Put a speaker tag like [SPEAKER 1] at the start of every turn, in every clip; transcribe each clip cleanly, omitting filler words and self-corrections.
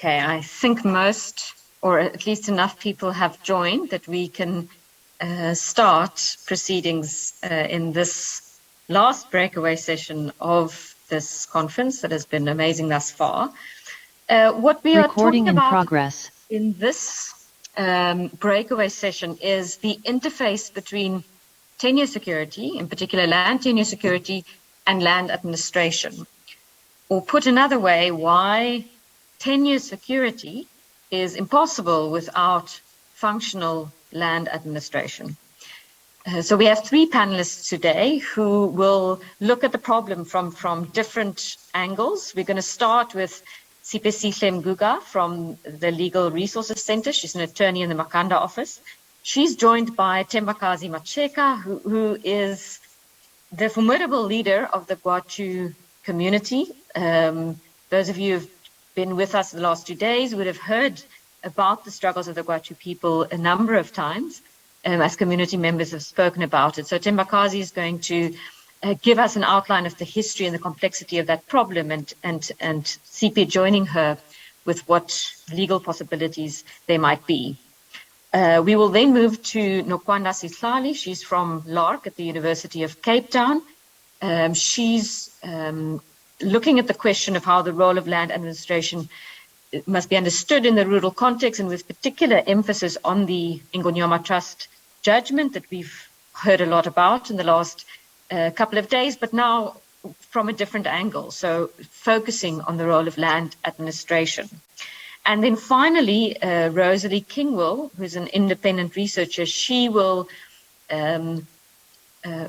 [SPEAKER 1] Okay, I think most, or at least enough people have joined that we can start proceedings in this last breakaway session of this conference that has been amazing thus far. What we are talking about in this breakaway session is the interface between tenure security, in particular land tenure security, and land administration. Or put another way, why tenure security is impossible without functional land administration. So we have three panelists today who will look at the problem from different angles. We're going to start with Sipesihle Mguga from the Legal Resources Center. She's an attorney in the Makanda office. She's joined by Tembakazi Macheka, who is the formidable leader of the Gwachu community. Those of you who've been with us the last 2 days would have heard about the struggles of the Gwachu people a number of times, as community members have spoken about it. So Tembakazi is going to give us an outline of the history and the complexity of that problem, and CP joining her with what legal possibilities there might be. We will then move to Nokwanda Sihlali. She's from LARC at the University of Cape Town. She's looking at the question of how the role of land administration must be understood in the rural context, and with particular emphasis on the Ingonyoma Trust judgment that we've heard a lot about in the last couple of days, but now from a different angle, so focusing on the role of land administration. And then finally, Rosalie Kingwell, who's an independent researcher, she will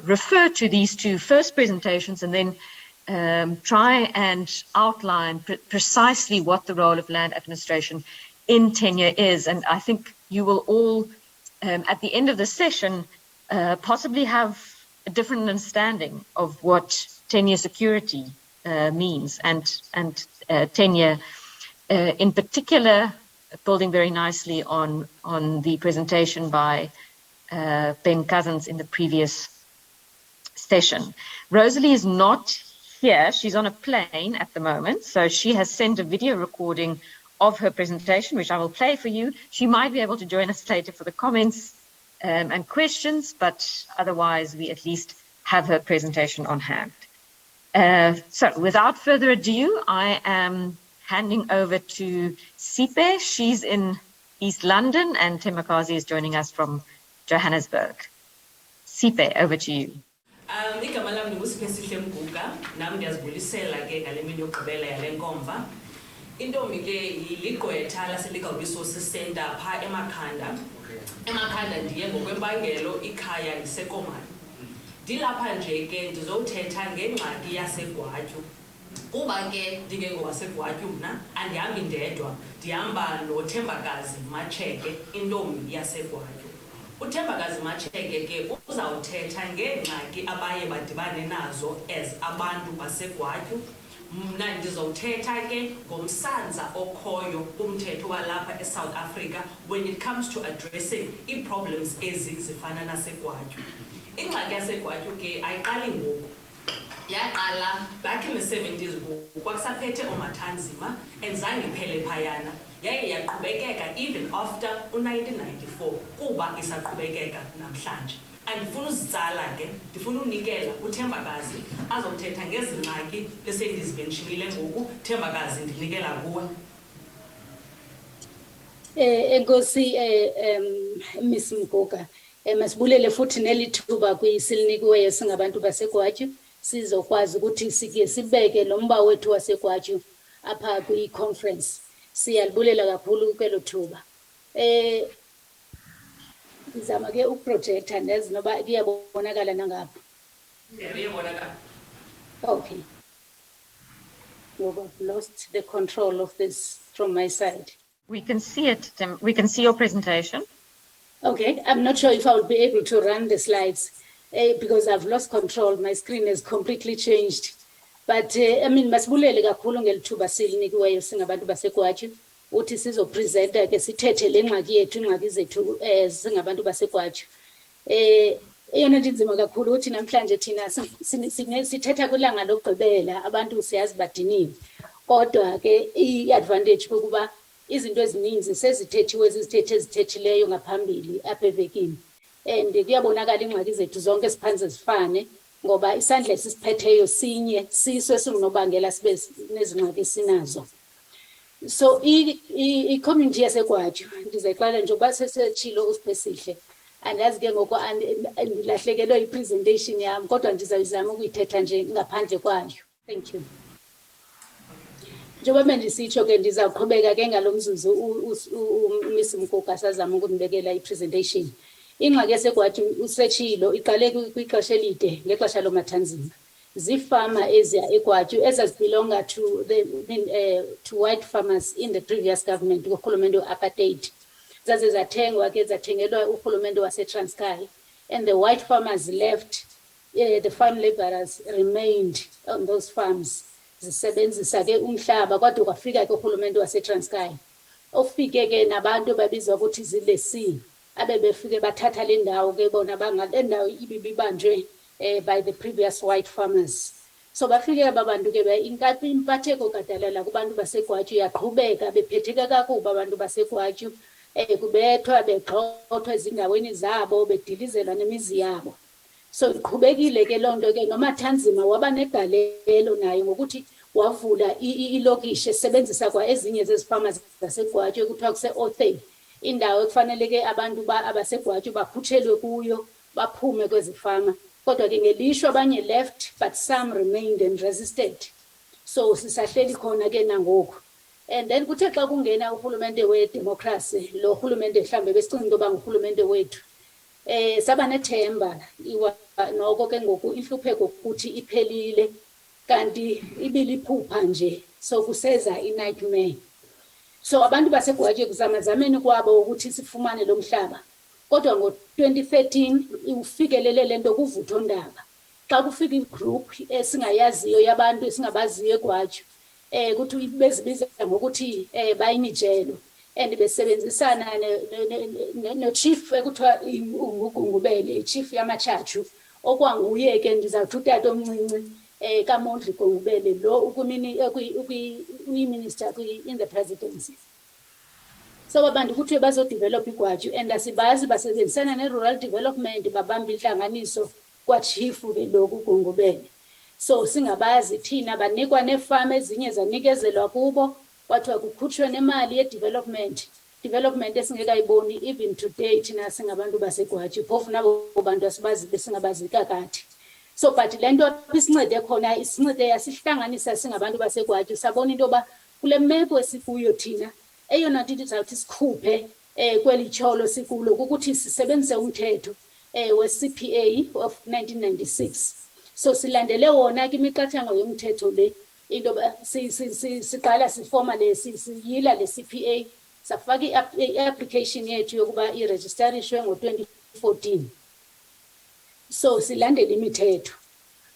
[SPEAKER 1] refer to these two first presentations and then try and outline precisely what the role of land administration in tenure is. And I think you will all, at the end of the session, possibly have a different understanding of what tenure security means, and tenure in particular, building very nicely on the presentation by Ben Cousins in the previous session. Rosalie is not here. She's on a plane at the moment, so she has sent a video recording of her presentation, which I will play for you. She might be able to join us later for the comments and questions, but otherwise we at least have her presentation on hand. So without further ado, I am handing over to Sipe. She's in East London, and Tembakazi is joining us from Johannesburg. Sipe, over to you.
[SPEAKER 2] Igama lami nguSipesihle Mguga, nami ndiyazibulisela ke ngale mini yokugqibela yale nkomfa. Intombi ke iligqwetha lase-Legal Resources Center pha eMakhanda. eMakhanda ndiye ngokwempangelo ikhaya liseKomani. Ndilapha nje ke ndizothetha ngengxaki yaseGwatyu. Kuba ke ndingengowaseGwatyu mna, andihambi ndedwa, ndihamba noThembakazi Macheke, intombi yaseGwatyu. uThembakazi Macheke ke uzawuthetha ngengxaki abaye badibane nazo as abantu baseGwatyu. Mna ndizothetha ke ngomsanza okhoyo kumthetho walapha eSouth Africa when it comes to addressing i-problems ezifana naseGwatyu. Ingxaki yaseGwatyu ke ayiqali ngoku. Yaqala back in the 70s kwakusaphethe oMathanzima enzange iphele phayana. Yaye yaqhubekeka even after 1994 kuba isaqhubekeka namhlanje. Andifuna uzitsala ke, ndifuna unikela uThembakazi azothetha ngezingxaki esendizimenshile ngoku. Thembakazi, ndinikela kuwe.
[SPEAKER 3] Enkosi Miss Mguga, masibulele futhi nelithuba kwisilinikiweyo singabantu baseGwatyu, sizokwazi ukuthi sike sibeke lo mba wethu waseGwatyu apha kwi-conference. Siyalibulela kakhulu kwelo thuba. Ngizama ke uprojector nezi noba kuyabonakala nangapha.
[SPEAKER 2] Iyabonakala.
[SPEAKER 3] Okay. I've lost the control of this from my side.
[SPEAKER 1] We can see it, Tim. We can see your presentation.
[SPEAKER 3] Okay, I'm not sure if I will be able to run the slides because I've lost control. My screen has completely changed. But I mean, masibulele kakhulu ngelithuba silinikiweyo singabantu baseGwatyu uthi sizopresenta ke sithethe lengxaki yethu, ingxaki zethu singabantu baseGwatyu. Eyona nto inzima kakhulu uthi namhlanje thina sithetha kwilanga lokugqibela, abantu siyazi badiniwe. Kodwa ke i-advantage kokuba izinto eziningi sezithethiwe ezithethileyo ngaphambili apha evekini. And kuyabonakala ingxaki zethu zonke siphanze zifane ngoba isandla esisiphetheyo sinye siso esingunobangela sibe nezingxaki esinazo. So i-community yaseGwatyu ndizayixela nje ukuba sesetshilo uSiphesihle andazi ke ngoku andilahlekelwe i-presentation yami kodwa ndizayizama ukuyithetha nje ngaphandle kwayo. Thank you. Njengoba bendisitsho ke ndizawuqhubeka ke ngalo mzuzu uMiss Mkuka sazama ukundibekela i-presentation. Ingxaki yaseGwatyu usetshilo iqale kwixesha elide ngexesha lomathanzima. Zifama eziya eGwatyu ezazibelonga to white farmers in the previous government urhulumente we-apartheid. Zaze zathengwa ke zathengelwa urhulumente wase-Transkei, and the white farmers left, the farm laborers remained on those farms. Zisebenzisa ke umhlaba kodwa kwafika ke urhulumente wase-Transkei. Ofike ke nabantu babizwa ukuthi zilesi abebefike bathatha le ndawo ke bona bangale ndawo ibibanjwe by the previous white farmers. So bafike ababantu ke impatheko kadalala kubantu baseGwatyu yaqhubeka bephetheka kakuba abantu baseGwatyu kubethwa begxothwa ezindaweni zabo bedilizelwa nemizi yabo. So iqhubekile ke lonto ke nomathanzima waba negalelo nayo ngokuthi wavula ilokishi esebenzisa kwa ezinye zezifama zaseGwatyu ekuthiwa kuse-Othay, indawo ekufanele ke abantu abaseGwatyu bakhutshelwe kuyo baphume kwezifama. Kodwa ke ngelishwa abanye left but some remained and resisted. So sisahleli khona ke nangoku. And then kuthe xa kungena urhulumente we-democracy lo urhulumente mhlambe besicinga into yoba ngurhulumente wethu saba nethemba noko ke ngoku inhlupheko ukuthi iphelile kanti ibiliphupha nje so kuseza i-nightmare. So abantu baseGwatyu kuzamazameni kwabo ukuthi sifumane lo mhlaba. Kodwa ngo-2013 ufikelele lento kuvuthondaba. Xa kufika igroup esingayaziyo yabantu esingabaziyo eGwatyu kuthi bezibiza ngokuthi bayinijelo and besebenzisana no-chief ekuthiwa uGungubele, i-chief yamatshatshu okwanguye ke ndizawuthi utata omncinci kaMondli Gungubele lo uyi-minister in the presidency. So abantu kuthiwe bazodevelop iGwatyu and asibazi basebenzisana ne-rural development babamba intlanganiso kwachifu ke loku uGungubele. So singabazi thina banikwa neefama ezinye zanikezelwa kubo kwathiwa kukhutshwe nemali ye-development esingekayiboni even today thina singabantu baseGwatyu phofu nabo bantu asibazi besingabazi kakade. So but le nto isincede khona isincede yasihlanganisa singabantu baseGwatyu sabona into yoba kule meko esikuyo thina eyona nto izawuthi sikhuphe kweli tyholo sikulo kukuthi sisebenzise umthetho we-CPA of 1996. So silandele wona ke imiqathango yomthetho le into yoba siqala sifoma siyila le CPA safaka i-application yethu yokuba irejisterishwe ngo-2014. So silandele imithetho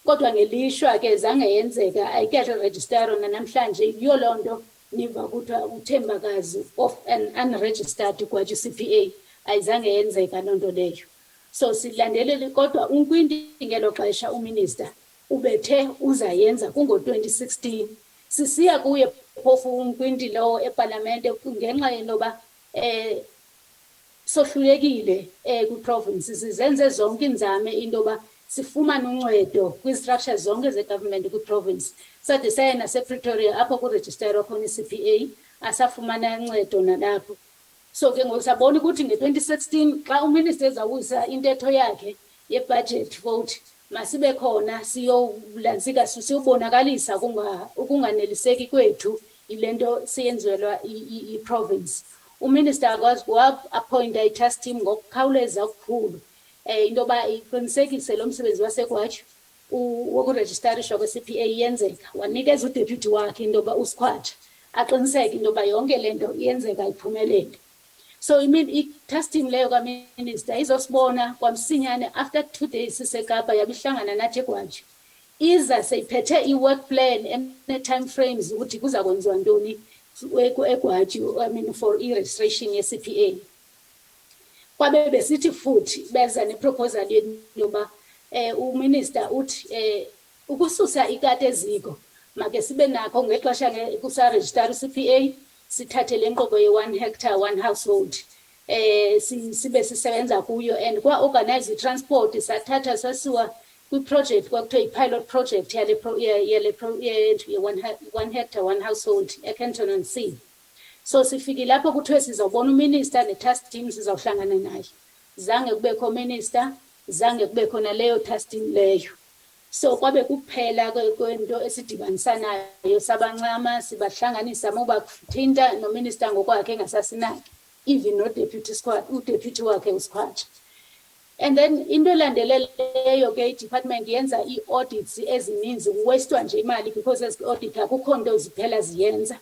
[SPEAKER 3] kodwa ngelishwa ke zange yenzeka ayikerejisterwa namhlanje yiyo loo nto niva kuthiwa uthembakazi of an unregistered Gwatyu CPA ayizange yenzeka loo nto leyo. So silandelele kodwa uNkwinti ngelo xesha uminister ubethe uzayenza kungo-2016 sisiya kuye phofu uNkwinti lowo epalamente ngenxa yenoba sohlulekile kwi-province sizenze zonke inzame into yoba sifumane uncedo kwi-structures zonke ze-government kwi-province. Sade saya nasePretoria apho kurejisterwa khona i-CPA asafumana uncedo nalapho. So ke ngoku sabona ukuthi nge-2016 xa uminister ezawusa intetho yakhe ye-budget vote masibe khona siyolantsika siyobonakalisa ukunganeliseki kwethu yile nto siyenzelwa i-province. Uminister akwazi wa-appointa i-task team ngokukhawuleza okukhulu into yoba iqinisekise lo msebenzi waseGwatyu wokurejistarishwa kwe-CPA yenzeka. Wanikeza udeputy wakhe into yoba uSikhwatsha aqiniseke into yoba yonke le nto iyenzeka iphumelele. So i-task team leyo kaminister izosibona kwamsinyane after 2 days siseKapa yabihlangana nathi eGwatyu. Iza seyiphethe i-work plan ene-time frames ukuthi kuza kwenziwa ntoni eGwatyu for i-registration ye-CPA. Kwabe besithi futhi beza neproposal yoba uminister uthi ukususa ikati eziko make sibe nakho ngexesha kusaregister i-CPA sithathe le nkqubo ye-1 hectare 1 household sibe sisebenza kuyo, and kwa-organize i-transport sathatha sasiwa kwi-project kwakuthiwa i-pilot project ye-1 hectare 1 household eCanton on Sea. So sifike lapho kuthiwe sizawubona uminister ne-task team sizawuhlangana naye. Zange kubekho minister, zange kubekho naleyo task team leyo. So kwabe kuphela kwento esidibanisanayo sabancama sibahlanganisa moba kuthinta nominister ngokwakhe engasasinaki, even no-deputy squad, u-deputy wakhe uSikhwatsha. And then into elandeleleyo ke i-department yenza i-audits ezininzi, kuwastwa nje imali because ezi-audit akukho nto ziphela ziyenza.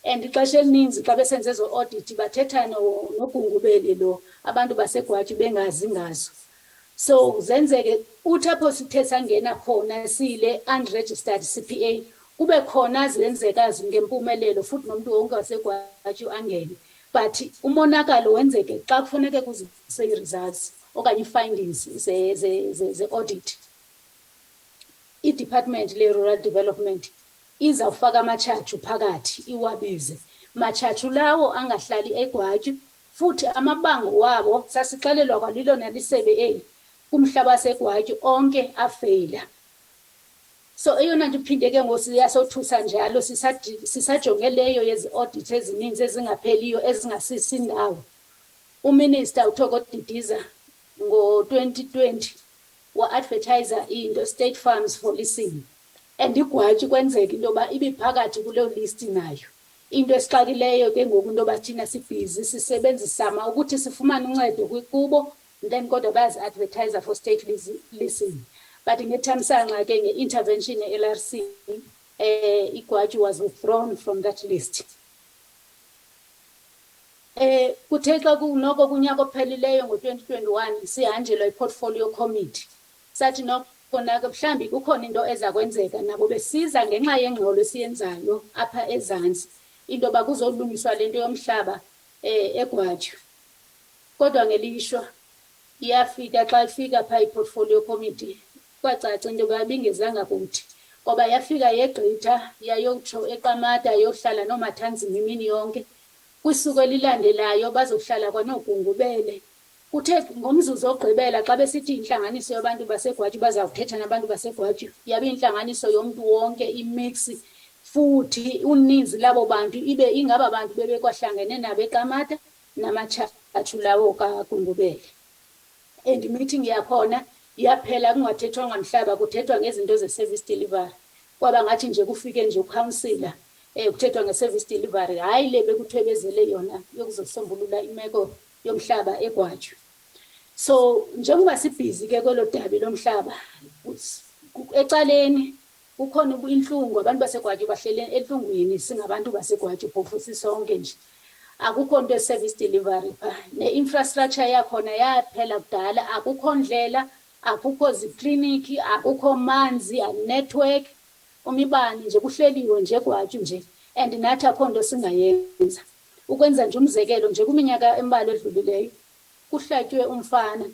[SPEAKER 3] And ixesha elininzi xa besenze ezo audit bathetha nogungubeli lo abantu baseGwatyu bengazi ngazo. So zenzeke uthi apho sithe sangena khona sile unregistered CPA kube khona zenzekazi ngempumelelo futhi nomuntu wonke waseGwatyu angene. But umonakalo wenzeke xa kufuneke kuzise i-results okanye i-findings ze-audit. I-department le-rural development izawufaka amatshatshu phakathi iwabize. Matshatshu lawo angahlali eGwatyu futhi amabango wabo sasixelelwa kwalilo nalisebe kumhlaba waseGwatyu onke afeyila. So eyona nto iphinde ke ngosiyasothusa njalo sisajonge leyo yezi-audit ezininzi ezingapheliyo ezingasisi ndawo. Uminister uThoko Didiza ngo-2020 wa-advertiser into state farms for leasing. And iGwatyu kwenzeka into yoba ibiphakathi kuleyo list nayo. Into esixakileyo ke ngoku into yoba thina sibhizi sisebenzisama ukuthi sifumane uncedo kubo, then kodwa bazi-advertiser for state leasing. But ngethamsanqa ke nge-intervention ye-LRC, iGwatyu was withdrawn from that list. Kuthe xa kunoko kunyaka ophelileyo ngo-2021 sihanjelwa i-portfolio committee. Sathi khona ke mhlambi kukhona into eza kwenzeka nabo besiza ngenxa yengxolo esiyenzayo apha ezantsi into bakuzolungiswa lento yomhlaba eGwatyu. Kodwa ngelishwa iyafika xa ifika pha i-portfolio committee kwacaca into babingezanga kuthi ngoba yafika yegqitha yayotsho eQamata yohlala noMathanzima imini yonke. Kwisuku elilandelayo bazohlala kwanogungubele. Kuthe ngomzuzu ogqibela xa besithi inhlanganiso yabantu baseGwatyu bazawuthetha nabantu baseGwatyu yabe inhlanganiso yomuntu wonke imix futhi uninzi labo bantu ibe ingaba abantu bebekwahlangene nabo eQamata namatshatshu lawo kaGungubele. And meeting yakhona yaphela kungathethwanga mhlaba kuthethwa ngezinto ze-service delivery. Kwaba ngathi nje kufike nje uCouncillor kuthethwa nge-service delivery, hayi le bekuthwebezele yona yokuzosombulula imeko yomhlaba eGwatyu. So njengoba sibhizi ke kwelo dabi lomhlaba ecaleni kukhona inhlungu abantu baseGwatyu bahlele enhlungwini singabantu baseGwatyu phofu sisonke nje. Akukho nto service delivery pha ne-infrastructure yakhona yaphela kudala, akukho ndlela, akukho zikliniki, akukho manzi, network, umibani nje kuhleliwe nje eGwatyu nje, and nathi akho nto singayenza. Ukwenza nje umzekelo nje kuminyaka embalwa edlulileyo kuhlatywe umfana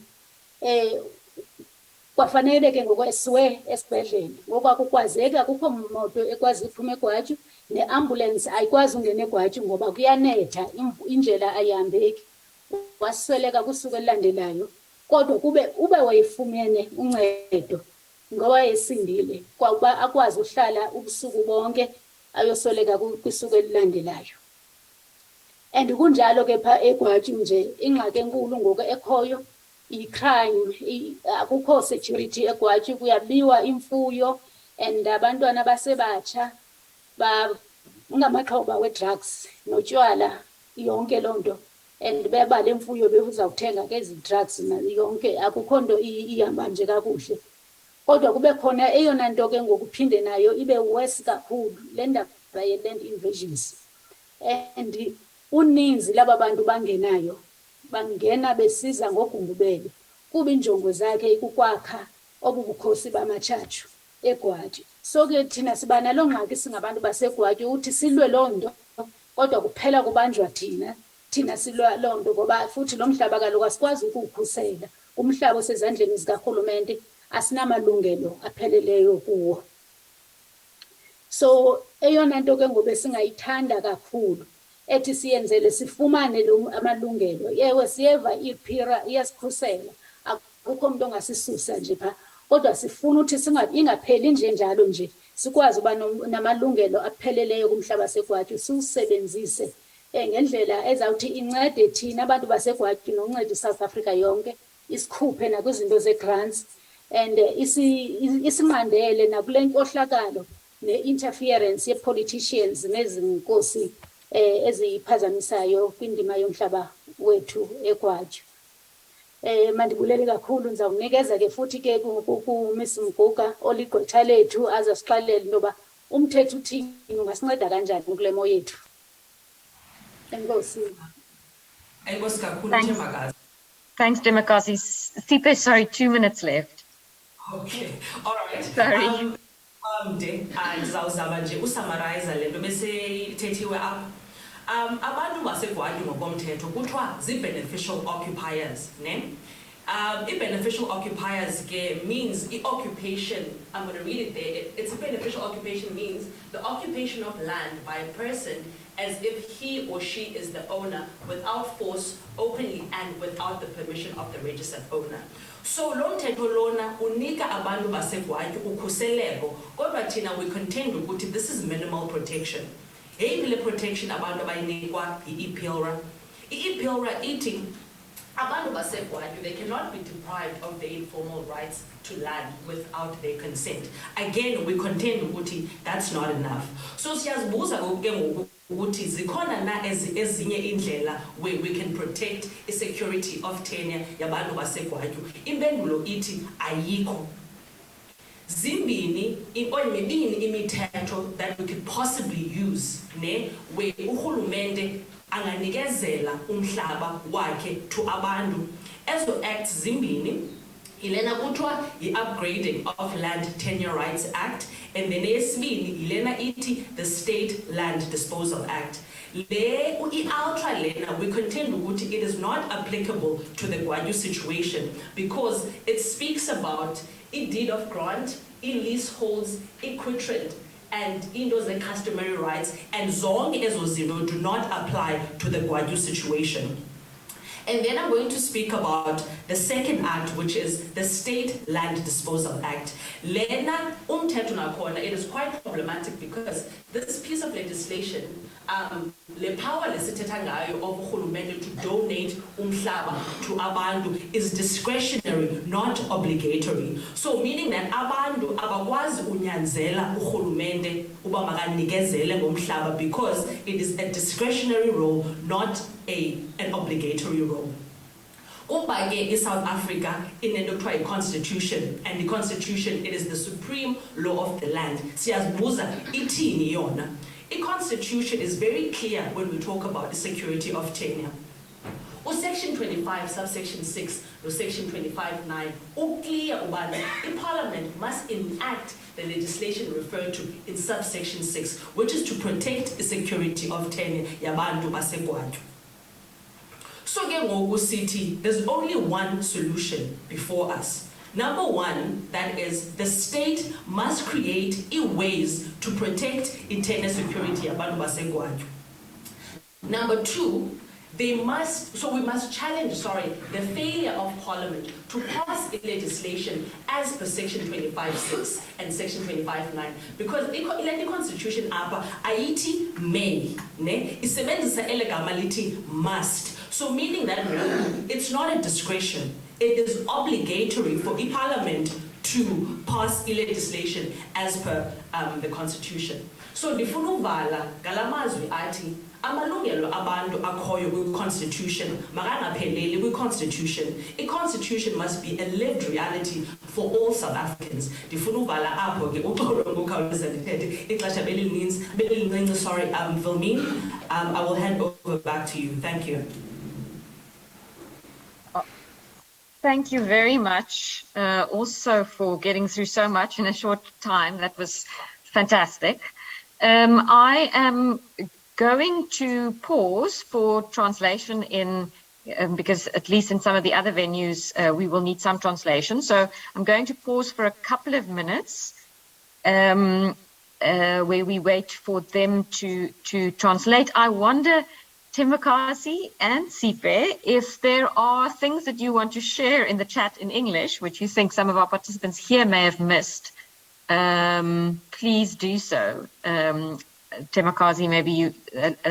[SPEAKER 3] kwafanele ke ngokwesiwe esibhedlele ngoba kukwazeka akukho moto ekwazi ukuphuma eGwatyu ne-ambulance ayikwazi ungena eGwatyu ngoba kuyanetha indlela ayihambeki. Wasweleka kusuku elilandelayo kodwa ube wayefumene uncedo ngoba esindile kwakuba akwazi uhlala ubusuku bonke ayosweleka kwisuku elilandelayo. And kunjalo ke pha eGwatyu nje ingxaki enkulu ngoku ekhoyo i-crime, akukho security eGwatyu, kuyabiwa imfuyo and abantwana basebatsha ngamaxhoba we-drugs notywala yonke loo nto, and bebala imfuyo bezawuthenga ke ezi drugs yonke, akukho nto ihamba nje kakuhle. Kodwa kube khona eyona nto ke ngokuphinde nayo ibe worse kakhulu le ndaba ye-land invasions. And uninzi laba bantu bangenayo bangena besiza ngogungubele kuba injongo zakhe ikukwakha obubukhosi bamatshatshu eGwatyu. So ke thina siba nalo ngxaki singabantu baseGwatyu uthi silwe loo nto kodwa kuphela kubanjwa thina silwa loo nto ngoba futhi lo mhlaba kaloku asikwazi ukuwukhusela. Umhlaba osezandleni zikarhulumente asinamalungelo apheleleyo kuwo. So eyona nto ke ngobe singayithanda kakhulu ethi siyenzele sifumane amalungelo. Yewe siyeva iphira iyasikhusela, akukho umuntu ongasisusa nje pha, kodwa sifuna ukuthi ingapheli nje njalo nje, sikwazi uba namalungelo apheleleyo kumhlaba segwatyu, siwusebenzise ngendlela ezawuthi incede thina abantu basegwatyu nonceda iSouth Africa yonke, isikhuphe nakwizinto ze-grants, and isinqandele nakule nkohlakalo ne-interference ye-politicians nezinkosi eziphazamisayo kwindima yomhlaba wethu egwatyu. Mandibulele kakhulu, ndizawunikeza ke futhi ke ku-Miss Mguga oligqwetha lethu azasixelela intoba umthetho uthini, ungasinceda kanjani kule mo yethu. Enkosi.
[SPEAKER 2] Enkosi kakhulu Thembakazi.
[SPEAKER 1] Thanks, Demakazi. Sipe, sorry, 2 minutes left.
[SPEAKER 2] Okay, all right.
[SPEAKER 1] Sorry.
[SPEAKER 2] Ndizawuzama nje usummarize le nto beseyithethiwe apha. Abantu basegwatyu ngokomthetho kuthiwa zii-beneficial occupiers, ne? I-beneficial occupiers ke means occupation. I'm going to read it there. It's a beneficial occupation means the occupation of land by a person as if he or she is the owner without force, openly, and without the permission of the registered owner. So lo mthetho lona unika abantu basegwatyu ukhuseleko, kodwa thina we contend ukuthi this is minimal protection. Yeyiphi le protection abantu abayinikwa yi-IPILRA? I-IPILRA ithi abantu basegwatyu, they cannot be deprived of their informal rights to land without their consent. Again, we contend ukuthi that's not enough. So siyazibuza ke ngoku ukuthi zikhona na ezinye indlela where we can protect the security of tenure yabantu basegwatyu. Impendulo ithi ayikho. Zimbini mibini imithetho that we could possibly use, ne, where uhulumende anganikezela umhlaba wakhe to abantu. Ezo acts zimbini, ilena kuthiwa i-Upgrading of Land Tenure Rights Act, and then eyesibini ilena iti the State Land Disposal Act. Le i-ultra lena, we contend ukuthi it is not applicable to the Gwanyu situation because it speaks about deed of grant, leaseholds, equitrent, and those are customary rights, and zonke ezo zinto do not apply to the Gwanyu situation. And then I'm going to speak about the second act, which is the State Land Disposal Act. Lena umthetho nakhona, it is quite problematic because this piece of legislation, le power lesithetha ngayo of urhulumente to donate umhlaba to abantu is discretionary, not obligatory. So meaning that abantu abakwazi unyanzela urhulumente uba makanikezele ngomhlaba because it is a discretionary role, not an obligatory role. Kuba ke South Africa inento kuthiwa i-constitution, and the constitution, it is the supreme law of the land. Siyazibuza ithini yona. I-constitution is very clear when we talk about the security of tenure. Section 25, subsection 6, or section 25(9), clear ubana i-Parliament must enact the legislation referred to in subsection 6, which is to protect the security of tenure yabantu basegwatyu. So ke ngoku sithi there's only one solution before us. Number one, that is the state must create ways to protect tenure security yabantu basegwatyu. Number two, we must challenge, the failure of Parliament to pass legislation as per section 25(6) and section 25(9), because the constitution apa aiti may, ne, isebenzisa elegama lithi must. So meaning that it's not a discretion, it is obligatory for the Parliament to pass legislation as per the constitution. So ndifuna uvala ngalamazwi athi amalungelo abantu akhoyo kwi-constitution makangapheleli kwi-constitution. I-constitution must be a lived reality for all South Africans. Ndifuna uvala apho ke uxolo ngokukhawuleza ndithethe ixesha belilincinci. Sorry, Vilmine, I will hand over back to you. Thank you.
[SPEAKER 1] Thank you very much also for getting through so much in a short time. That was fantastic. I am going to pause for translation because at least in some of the other venues, we will need some translation. So I'm going to pause for a couple of minutes where we wait for them to translate. I wonder Timakazi and Sipe, if there are things that you want to share in the chat in English, which you think some of our participants here may have missed, please do so. Temakazi, maybe you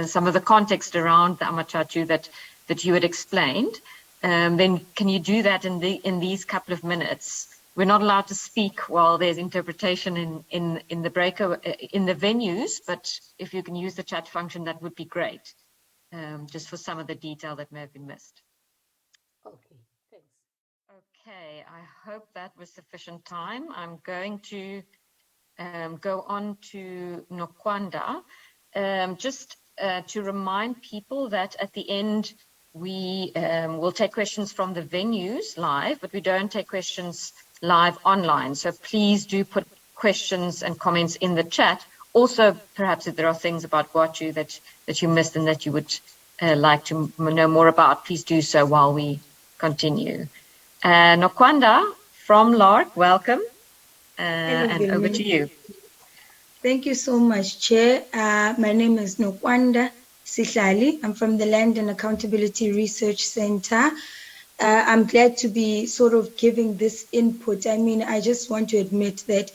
[SPEAKER 1] some of the context around the Amatatu that you had explained. Then can you do that in these couple of minutes? We're not allowed to speak while there's interpretation in the breakout in the venues, but if you can use the chat function, that would be great. Just for some of the detail that may have been missed.
[SPEAKER 3] Okay, thanks.
[SPEAKER 1] Okay, I hope that was sufficient time. I'm going to go on to Nokwanda. Just to remind people that at the end, we will take questions from the venues live, but we don't take questions live online. So please do put questions and comments in the chat. Also, perhaps if there are things about Guachu that you missed and that you would like to know more about, please do so while we continue. Nokwanda from LARC, welcome, and over to you.
[SPEAKER 4] Thank you so much, Chair. My name is Nokwanda Sihlali. I'm from the Land and Accountability Research Center. I'm glad to be sort of giving this input. I mean, I just want to admit that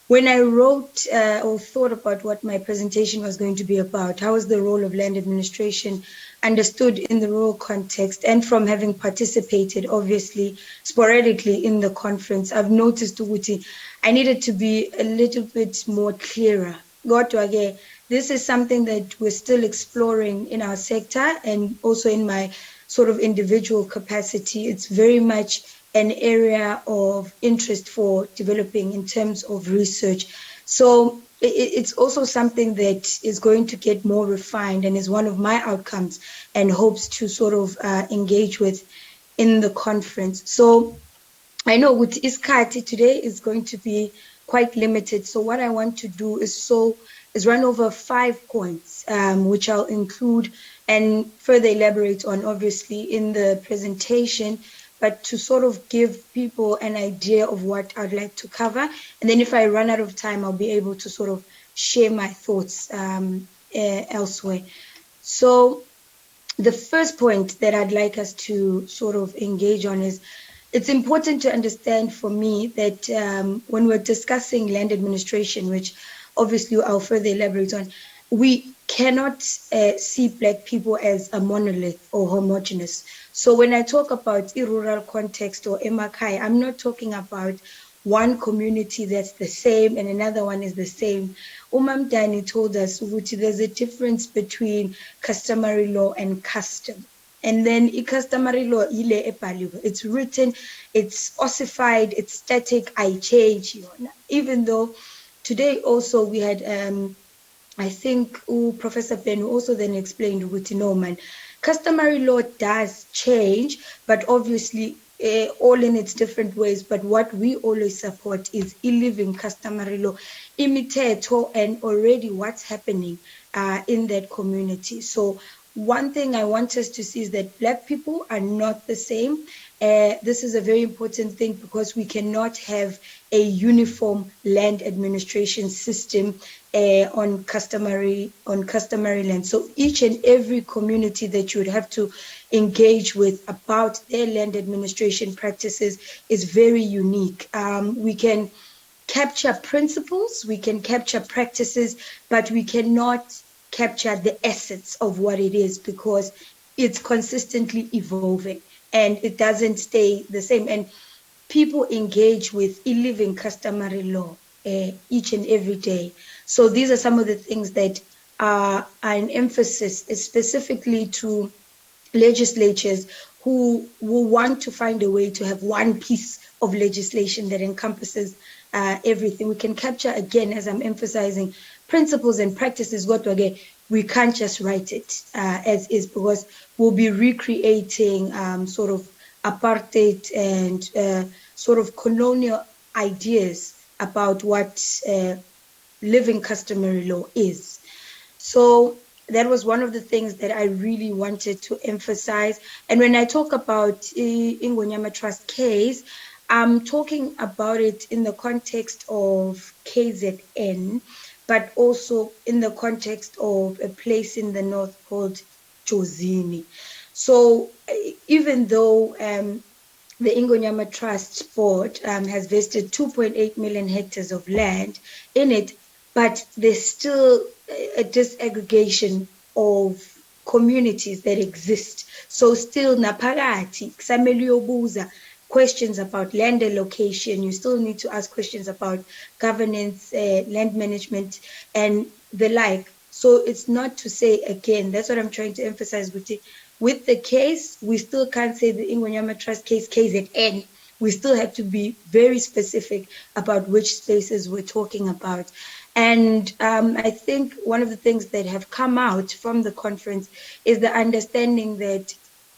[SPEAKER 4] when I wrote or thought about what my presentation was going to be about, how is the role of land administration understood in the rural context, and from having participated, obviously, sporadically in the conference, I've noticed, Uguti, I needed to be a little bit more clearer. This is something that we're still exploring in our sector and also in my sort of individual capacity. It's very much an area of interest for developing in terms of research. So it's also something that is going to get more refined and is one of my outcomes and hopes to sort of engage with in the conference. So I know with Iskati today is going to be quite limited. So what I want to do is run over 5 points, which I'll include and further elaborate on, obviously, in the presentation, but to sort of give people an idea of what I'd like to cover. And then if I run out of time, I'll be able to sort of share my thoughts elsewhere. So the first point that I'd like us to sort of engage on is, it's important to understand for me that when we're discussing land administration, which obviously I'll further elaborate on, we cannot see Black people as a monolith or homogeneous. So when I talk about a rural context or emakai, I'm not talking about one community that's the same and another one is the same. Umam Dani told us there's a difference between customary law and custom. And then customary law, it's written, it's ossified, it's static, I change. Even though today also we had, I think Professor Ben also then explained with Norman, customary law does change, but obviously all in its different ways. But what we always support is living customary law, imiteto, and already what's happening in that community. So one thing I want us to see is that Black people are not the same. This is a very important thing because we cannot have a uniform land administration system on customary land. So each and every community that you would have to engage with about their land administration practices is very unique. We can capture principles, we can capture practices, but we cannot capture the essence of what it is because it's consistently evolving and it doesn't stay the same. And people engage with living customary law each and every day. So these are some of the things that are an emphasis specifically to legislatures who will want to find a way to have one piece of legislation that encompasses everything. We can capture, again, as I'm emphasizing, principles and practices. Again, we can't just write it as is because we'll be recreating sort of apartheid and sort of colonial ideas about what living customary law is. So that was one of the things that I really wanted to emphasize. And when I talk about Ingonyama Trust case, I'm talking about it in the context of KZN, but also in the context of a place in the north called Jozini. So even though the Ingonyama Trust Board has vested 2.8 million hectares of land in it, but there's still a disaggregation of communities that exist. So still naphakati kusamele uyobuza questions about land allocation. You still need to ask questions about governance, land management, and the like. So it's not to say, again, that's what I'm trying to emphasize with the case, we still can't say the Ingonyama Trust case, KZN. We still have to be very specific about which spaces we're talking about. And I think one of the things that have come out from the conference is the understanding that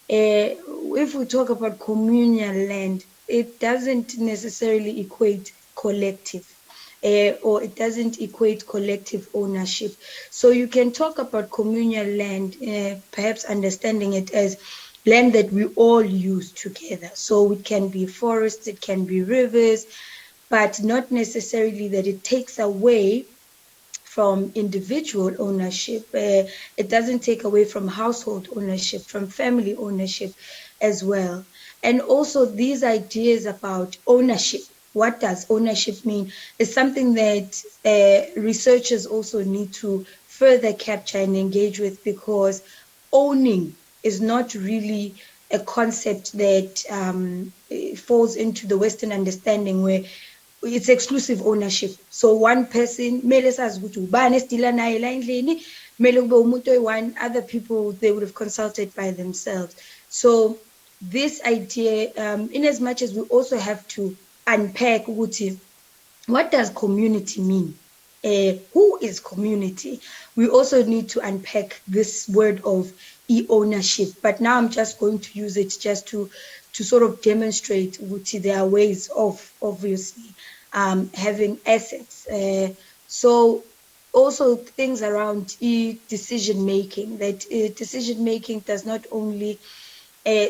[SPEAKER 4] if we talk about communal land, it doesn't necessarily equate collective. Or it doesn't equate collective ownership. So you can talk about communal land, perhaps understanding it as land that we all use together. So it can be forests, it can be rivers, but not necessarily that it takes away from individual ownership. It doesn't take away from household ownership, from family ownership as well. And also these ideas about ownership. What does ownership mean? Is something that researchers also need to further capture and engage with, because owning is not really a concept that falls into the Western understanding where it's exclusive ownership. So one person, mele sazi ukuthi ubani esidila naye la endlini, mele kube umuntu oyi-one, other people they would have consulted by themselves. So this idea, in as much as we also have to unpack ukuthi, what does community mean? Who is community? We also need to unpack this word of e-ownership. But now I'm just going to use it just to sort of demonstrate ukuthi there are ways of obviously having assets. So also things around decision making, that decision making does not only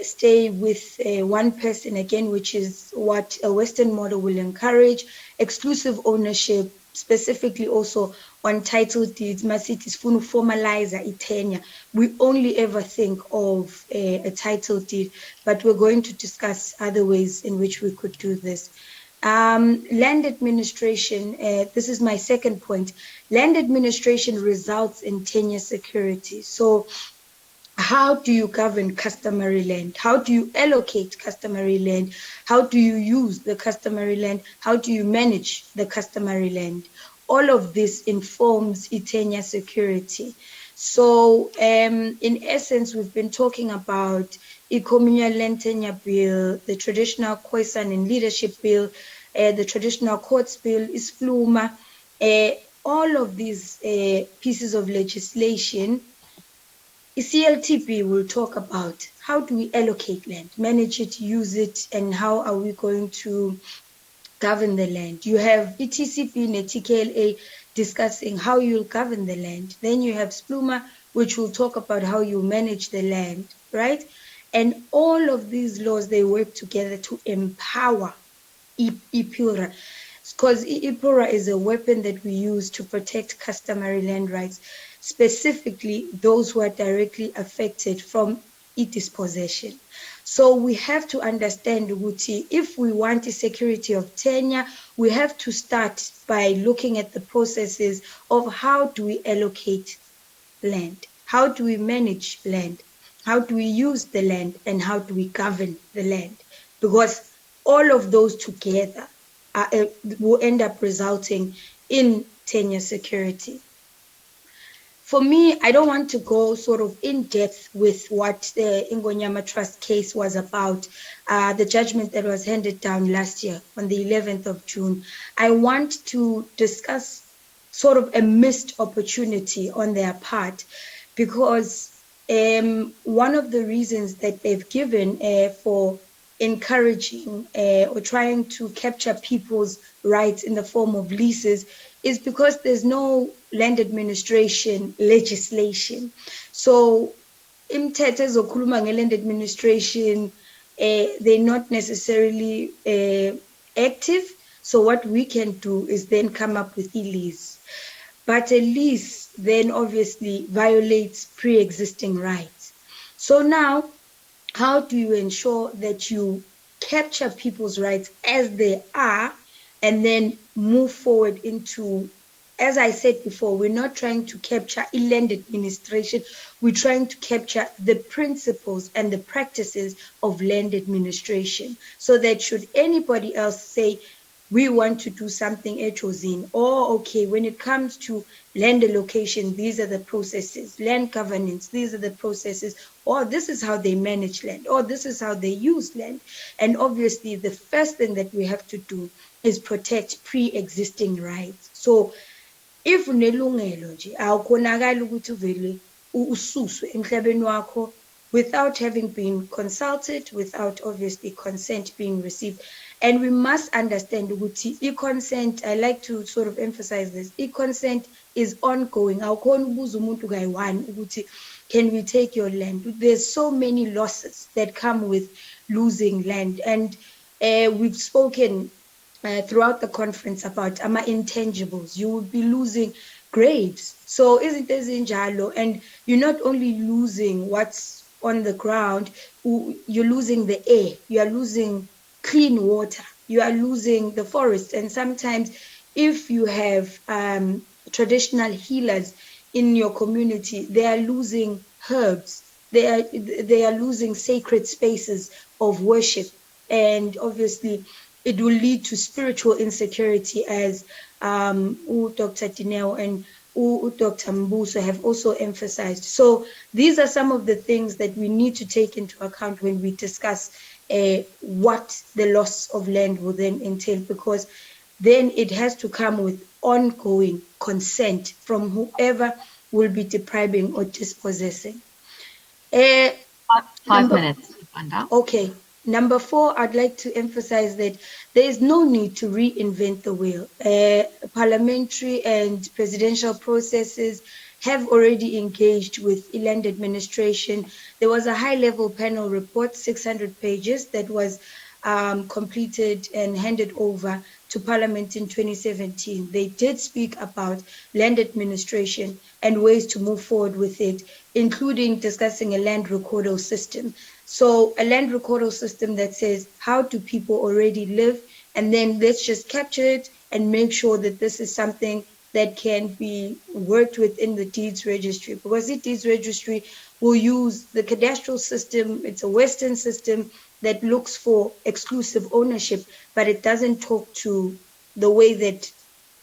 [SPEAKER 4] stay with one person again, which is what a Western model will encourage, exclusive ownership, specifically also on title deeds. Masiti is funu formalizer tenure. We only ever think of a title deed, but we're going to discuss other ways in which we could do this. Land administration, this is my second point. Land administration results in tenure security. So how do you govern customary land? How do you allocate customary land? How do you use the customary land? How do you manage the customary land? All of this informs tenure security. So in essence, we've been talking about the communal land tenure bill, the traditional Khoisan and leadership bill, the traditional courts bill, Isfluma, all of these pieces of legislation. CLTP will talk about how do we allocate land, manage it, use it, and how are we going to govern the land. You have ETCP and TKLA discussing how you'll govern the land. Then you have SPLUMA, which will talk about how you manage the land, right? And all of these laws, they work together to empower IPURA. Because IPURA is a weapon that we use to protect customary land rights, specifically those who are directly affected from dispossession. So we have to understand, Uguti, if we want a security of tenure, we have to start by looking at the processes of how do we allocate land, how do we manage land, how do we use the land, and how do we govern the land? Because all of those together will end up resulting in tenure security. For me, I don't want to go sort of in depth with what the Ingonyama Trust case was about, the judgment that was handed down last year on the 11th of June. I want to discuss sort of a missed opportunity on their part, because one of the reasons that they've given for encouraging or trying to capture people's rights in the form of leases is because there's no land administration legislation. So imithetho ezokhuluma nge-land administration, they're not necessarily active. So what we can do is then come up with a lease. But a lease then obviously violates pre-existing rights. So now, how do you ensure that you capture people's rights as they are and then move forward into, as I said before, we're not trying to capture land administration, we're trying to capture the principles and the practices of land administration, so that should anybody else say, we want to do something echozini, or okay, when it comes to land allocation, these are the processes, land governance, these are the processes, or this is how they manage land, or this is how they use land. And obviously, the first thing that we have to do is protect pre-existing rights. So if unelungelo nje awukhonakala ukuthi uvele ususwe emhlabeni wakho without having been consulted, without obviously consent being received. And we must understand ukuthi i-consent, I like to sort of emphasize this, i-consent is ongoing. Awukhona ukubuza umuntu kayi-one ukuthi can we take your land? There's so many losses that come with losing land. And we've spoken throughout the conference about ama intangibles. You will be losing graves. So isn't ezinjalo? And you're not only losing what's on the ground, you're losing the air, you are losing clean water, you are losing the forest. And sometimes if you have traditional healers in your community, they are losing herbs, they are losing sacred spaces of worship. And obviously it will lead to spiritual insecurity, as Dr. Dineo and Dr. Mbuso have also emphasized. So these are some of the things that we need to take into account when we discuss what the loss of land will then entail, because then it has to come with ongoing consent from whoever will be depriving or dispossessing.
[SPEAKER 1] 5 minutes, Wanda.
[SPEAKER 4] Okay. Number 4, I'd like to emphasize that there is no need to reinvent the wheel. Parliamentary and presidential processes have already engaged with land administration. There was a high-level panel report, 600 pages, that was completed and handed over to Parliament in 2017. They did speak about land administration and ways to move forward with it, including discussing a land recordal system. So a land recordal system that says, how do people already live? And then let's just capture it and make sure that this is something that can be worked with in the deeds registry. Because the deeds registry will use the cadastral system. It's a Western system that looks for exclusive ownership, but it doesn't talk to the way that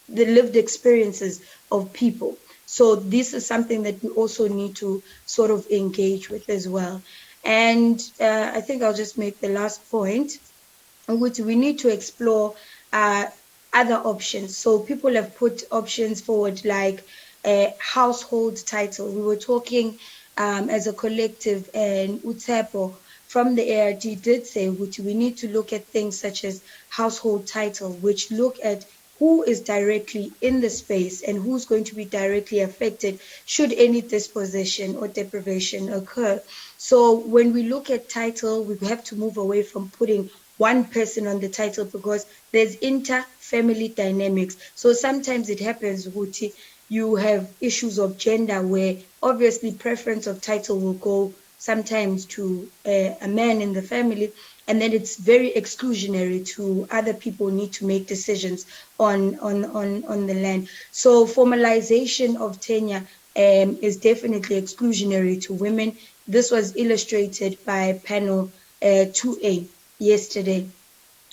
[SPEAKER 4] the lived experiences of people. So this is something that we also need to sort of engage with as well. And I think I'll just make the last point, which we need to explore other options. So people have put options forward like a household title. We were talking as a collective, and Utsepo from the ARD did say which we need to look at things such as household title, which look at who is directly in the space and who's going to be directly affected should any dispossession or deprivation occur. So when we look at title, we have to move away from putting one person on the title, because there's inter-family dynamics. So sometimes it happens, Guti, you have issues of gender where obviously preference of title will go sometimes to a man in the family, and then it's very exclusionary to other people need to make decisions on the land. So formalization of tenure is definitely exclusionary to women. This was illustrated by panel 2A yesterday.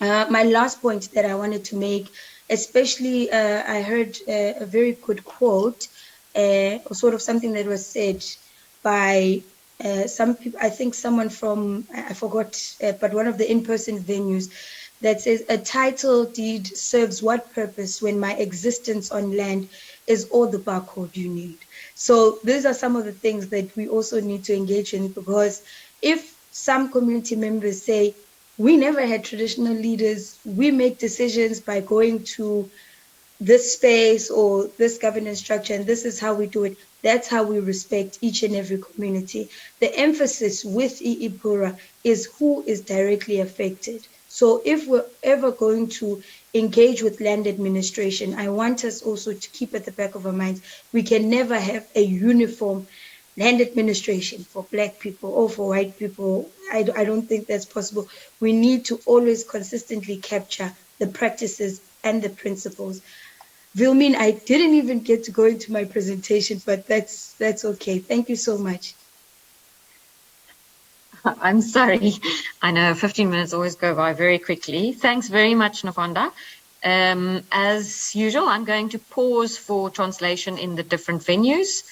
[SPEAKER 4] My last point that I wanted to make, especially I heard a very good quote, or sort of something that was said by some people, I think someone from, I forgot, but one of the in-person venues, that says, a title deed serves what purpose when my existence on land is all the barcode you need? So these are some of the things that we also need to engage in, because if some community members say, we never had traditional leaders, we make decisions by going to this space or this governance structure, and this is how we do it. That's how we respect each and every community. The emphasis with Iipura is who is directly affected. So if we're ever going to engage with land administration, I want us also to keep at the back of our minds, we can never have a uniform land administration for black people or for white people. I don't think that's possible. We need to always consistently capture the practices and the principles. Vilmin, I didn't even get to go into my presentation, but that's okay. Thank you so much.
[SPEAKER 1] I'm sorry. I know 15 minutes always go by very quickly. Thanks very much, Nokwanda. As usual, I'm going to pause for translation in the different venues,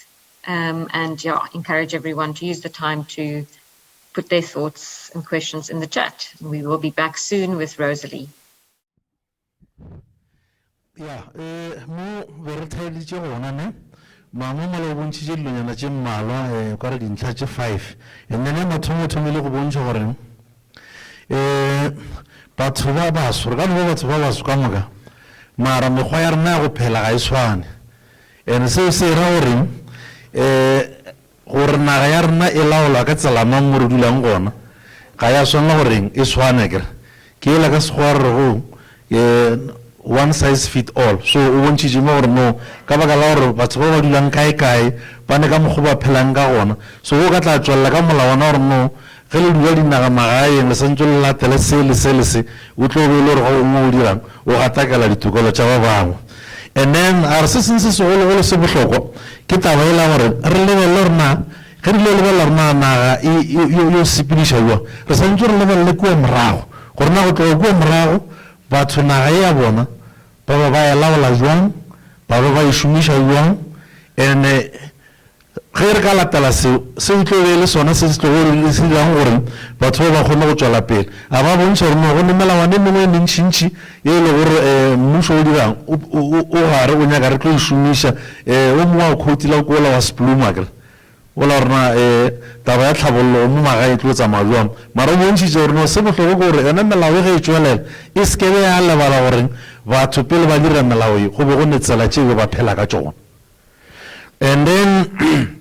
[SPEAKER 1] and yeah, encourage everyone to use the time to put their thoughts and questions in the chat. We will be back soon with Rosalie.
[SPEAKER 5] Yeah, mo veritable tse gona ne mama malo bontsi tse dilonyana tse mmalwa ka re dintlha tse 5 and then motho le go bontsha gore batho ba baso re ka no batho ba baso ka moka mara mekgwa ya rena go phela ga e tshwane and se ra gore naga ya rena e laolwa ka tsela mang mo re dulang gona ga ya tshwana gore e tshwane ke la ka se go go one size fit all. So o bontšitše mo gore no ka baka la gore batho ba ba dulang kae ba ne ka mokgwa ba phelang ka gona, so o ka tla tswelela ka molawana gore no ge le dula dinaga magaeng le santse le latele se le se o tlo be le gore ga o mo o dirang o gatakela ditokelo tša ba bangwe. And then a re se seng se segologolo se bohlokwa ke taba e la gore re lebelele gore na ge re lebelela rena naga yo sepediša jwa re santse re lebelele kue morago gore na go tloga kue morago batho naga ya bona ba ya laola jwang ba e šomiša jwang and ge re ka latela se tlo be le sona se tlo se dirang gore batho ba kgone go tswela pele a ba bontšha gore no go ne melawana e mengwe e mentšintši e le gore mmušo o dirang o gare o nyaka re tlo e šomiša o mongwe a khotila kola wa sepluma kere o la gorena taba ya tlhabollo mo magae tlo tsamaya jwang mara o bontšhitše gore no se bohlokwa ke gore yona melao e ge e tswelela e sekebe ya lebala gore batho pele ba dira melao e go be go ne tsela tšeo ba phela ka tšona. And then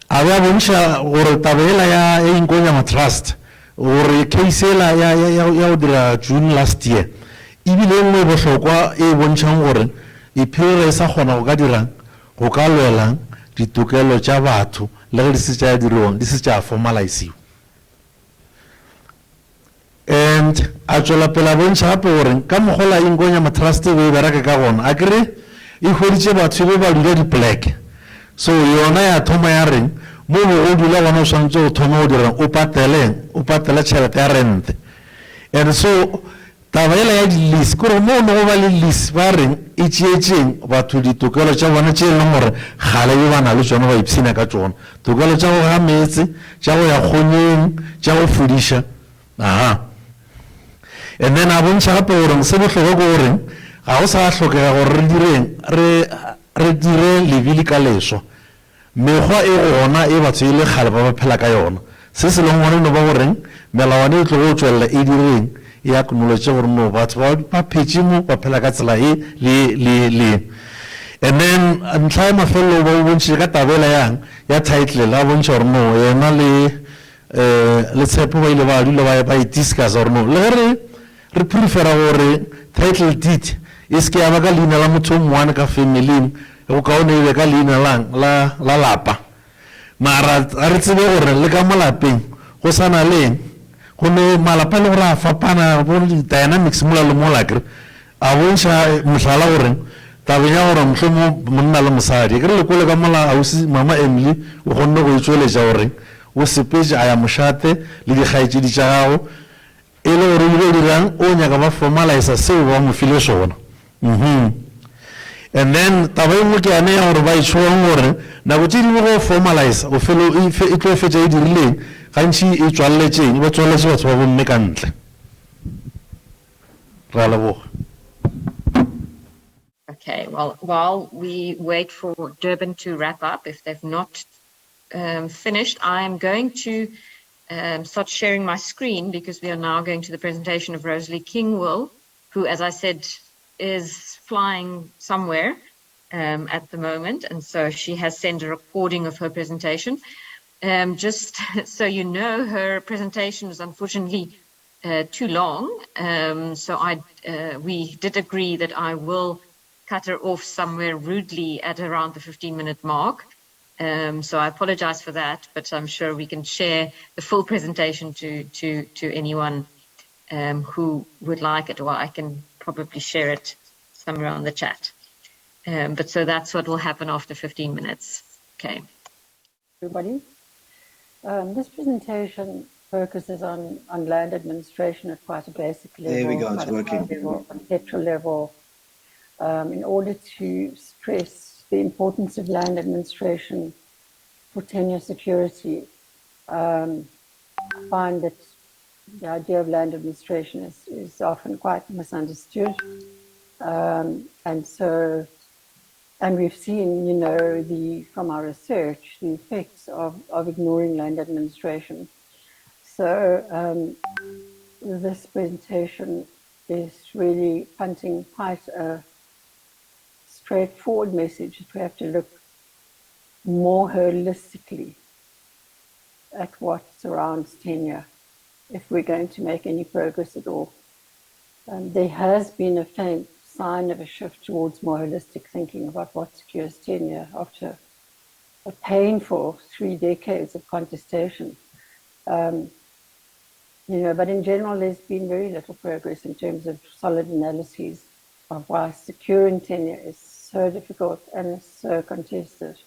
[SPEAKER 5] a be a bontšha gore taba ela ya inkonyama trust gore case ela ya go dira June last year ebile nngwe bohlokwa e bontšhang gore e phele e sa kgona go ka dirang go ka lwelang ditokelo tša batho le ge di se tša diriwang di se tša formaliziwa. And a tswela pela bontšha gape gore ka mokgola inkonyama trust e be e bereke ka gona a kere e hweditše batho be ba dula dipoleke, so yona ya thoma ya reng mo bo o dula gona o swantse o thoma o dirang o patele tšhelete ya rente. And so taba ela ya di-lease kore mo no go ba le lease ba reng e tšeetšeng batho ditokelo tša bona tše e leng gore gale be ba na le tsona ba ipshina ka tsona, tokelo tša go ga metse, tša go ya kgonyeng, tša go fodiša. And then a bontšha gape gore se bohlokwa ke gore ga go sa hlokega gore re dire lebili ka leswa mekgwa e gona e batho e le kgale ba phela ka yona, se se leng gore no ba goreng melawana e tlo go tswelela e direng e acknowledge gore no batho ba phetše mo ba phela ka tsela e le. And then ntlha ya mafelelo ba bontšhitše ka tabela yang ya title la bontšha gore no yena le tshepo ba ile ba dula ba e discuss gore no le re prefera gore title deed e se ke ya ba ka leina la motho o mongwane ka familing go kaone e be ka leina la lapa, mara a re tsebe gore le ka malapeng go sana leng go ne malapa le gore a fapana bo dynamics mola le mola kere a bontšha mohlala gore tabeng ya gore mohlwe mo monna le mosadi ke re lekole ka mola ausi mama Emily o kgonne go itsweletša gore o sepetše a ya mošate le dikgaetšedi tša gago e le gore o dirang o nyaka ba formalize seo ba mo file sona. And then taba e nngwe ke yane ya gore ba itshwang gore nako tše dingwe go formalize o felo e tlo fetša e dirileng gantši e tswaleletšeng e ba tswaleletše batho ba bomme ka ntle. Re a leboga.
[SPEAKER 1] Okay, well, while we wait for Durban to wrap up, if they've not finished, I'm going to start sharing my screen because we are now going to the presentation of Rosalie Kingwill, who, as I said, is flying somewhere at the moment, and so she has sent a recording of her presentation. Just so you know, her presentation was unfortunately too long, so we did agree that I will cut her off somewhere rudely at around the 15-minute mark. So I apologize for that, but I'm sure we can share the full presentation to anyone who would like it, or I can probably share it somewhere on the chat. But so that's what will happen after 15 minutes. Okay.
[SPEAKER 6] Everybody. This presentation focuses on land administration at quite a basic level,
[SPEAKER 7] There we go, it's
[SPEAKER 6] quite a high
[SPEAKER 7] working.
[SPEAKER 6] level, conceptual level, in order to stress the importance of land administration for tenure security. I find that the idea of land administration is often quite misunderstood. And we've seen, you know, from our research, the effects of ignoring land administration. So this presentation is really punting quite a straightforward message that we have to look more holistically at what surrounds tenure if we're going to make any progress at all. There has been a faint sign of a shift towards more holistic thinking about what secures tenure after a painful 3 decades of contestation. You know, but in general, there's been very little progress in terms of solid analyses of why securing tenure is so difficult and so contested.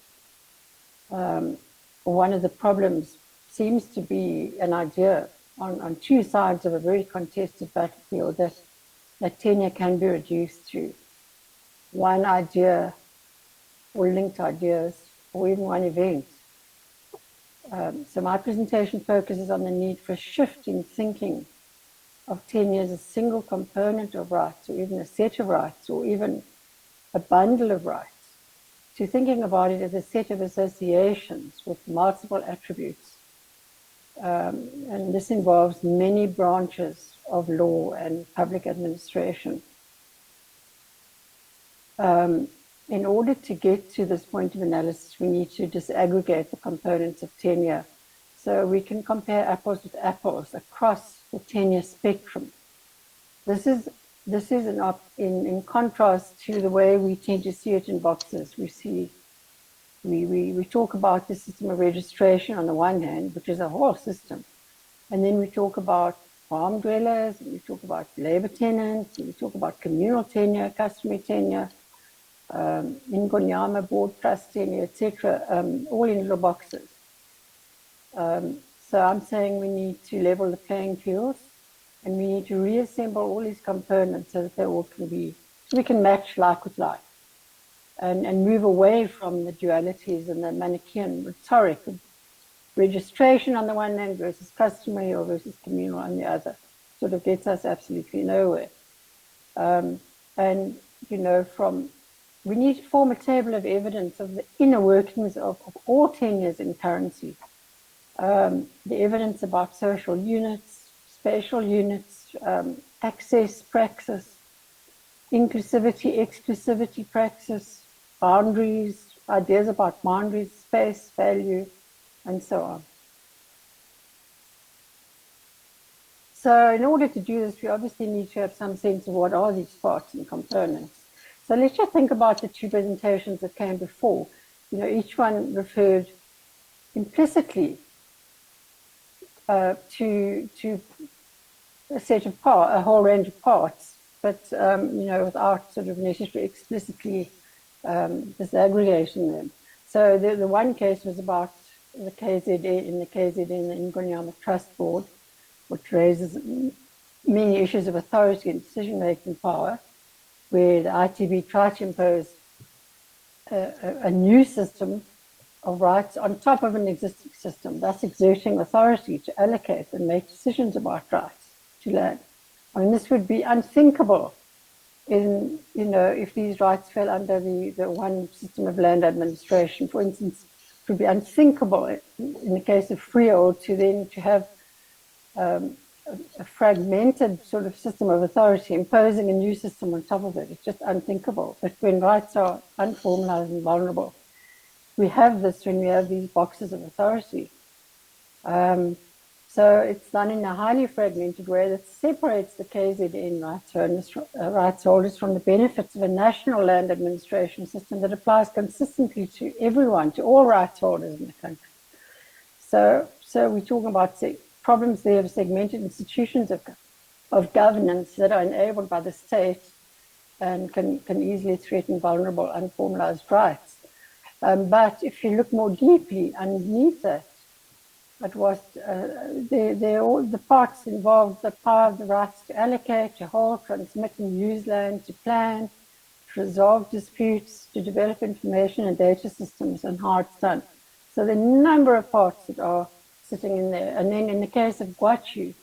[SPEAKER 6] One of the problems seems to be an idea on two sides of a very contested battlefield that tenure can be reduced to one idea or linked ideas or even one event. So my presentation focuses on the need for a shift in thinking of tenure as a single component of rights, or even a set of rights, or even a bundle of rights, to thinking about it as a set of associations with multiple attributes. And this involves many branches of law and public administration. In order to get to this point of analysis, we need to disaggregate the components of tenure so we can compare apples with apples across the tenure spectrum. This is in contrast to the way we tend to see it in boxes. We talk about the system of registration on the one hand, which is a whole system. And then we talk about farm dwellers, and we talk about labor tenants, and we talk about communal tenure, customary tenure, Ingonyama board trust tenure, etc., all in little boxes. So I'm saying we need to level the playing fields, and we need to reassemble all these components so that they all can be, so we can match like with like, and move away from the dualities and the Manichaean rhetoric of registration on the one hand versus customary or versus communal on the other. Sort of gets us absolutely nowhere. And, you know, we need to form a table of evidence of the inner workings of all tenures in currency. The evidence about social units, spatial units, access praxis, inclusivity, exclusivity praxis, boundaries, ideas about boundaries, space, value, and so on. So in order to do this, we obviously need to have some sense of what are these parts and components. So let's just think about the two presentations that came before. You know, each one referred implicitly to a set of parts, a whole range of parts, but you know, without sort of necessarily explicitly disaggregating them. So the one case was about the KZN, the Ingonyama Trust Board, which raises many issues of authority and decision-making power, where the ITB tried to impose a new system of rights on top of an existing system, thus exerting authority to allocate and make decisions about rights to land. I mean, this would be unthinkable in, you know, if these rights fell under the one system of land administration. For instance, it would be unthinkable in the case of freehold to have a fragmented sort of system of authority imposing a new system on top of it. It's just unthinkable. But when rights are unformalized and vulnerable, we have this when we have these boxes of authority. So it's done in a highly fragmented way that separates the KZN rights holders from the benefits of a national land administration system that applies consistently to everyone, to all rights holders in the country. So we're talking about problems there of segmented institutions of governance that are enabled by the state and can easily threaten vulnerable, unformalized rights. But if you look more deeply underneath that, it was all the parts involved: the power of the rights to allocate, to hold, transmit and use land, to plan, to resolve disputes, to develop information and data systems, and how it's done. So there are a number of parts that are sitting in there. And then in the case of Gwachu,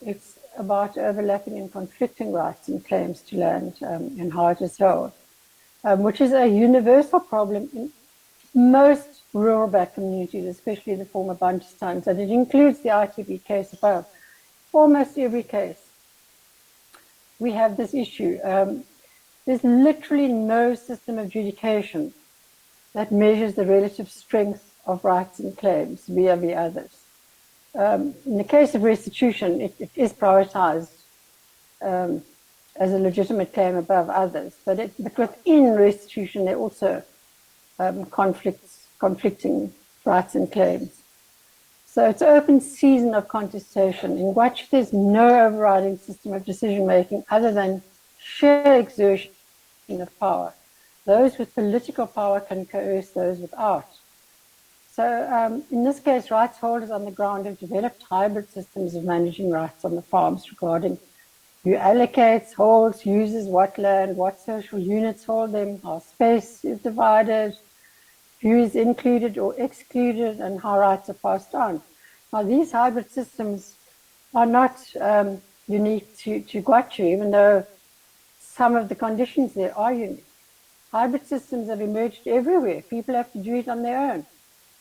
[SPEAKER 6] it's about overlapping and conflicting rights and claims to land and how it is held, which is a universal problem in most rural back communities, especially the former Bantustans, and it includes the ITB case above. Almost every case, we have this issue. There's literally no system of adjudication that measures the relative strength of rights and claims vis-a-vis others. In the case of restitution, it is prioritized as a legitimate claim above others, but within restitution, there are also conflicting rights and claims. So it's an open season of contestation. In Gwachu, there's no overriding system of decision-making other than sheer exertion of power. Those with political power can coerce those without. So in this case, rights holders on the ground have developed hybrid systems of managing rights on the farms regarding who allocates, holds, uses what land, what social units hold them, how space is divided, who is included or excluded, and how rights are passed on. Now, these hybrid systems are not unique to Gwachu, even though some of the conditions there are unique. Hybrid systems have emerged everywhere. People have to do it on their own,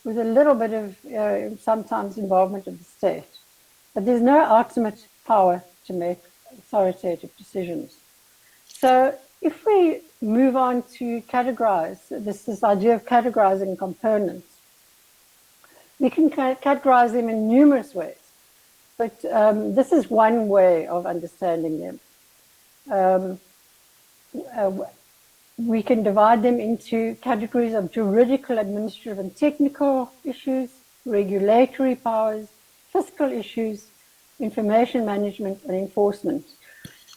[SPEAKER 6] with a little bit of sometimes involvement of the state. But there's no ultimate power to make authoritative decisions. So if we move on to categorize, this idea of categorizing components, we can categorize them in numerous ways, but this is one way of understanding them. We can divide them into categories of juridical, administrative, and technical issues, regulatory powers, fiscal issues, information management, and enforcement.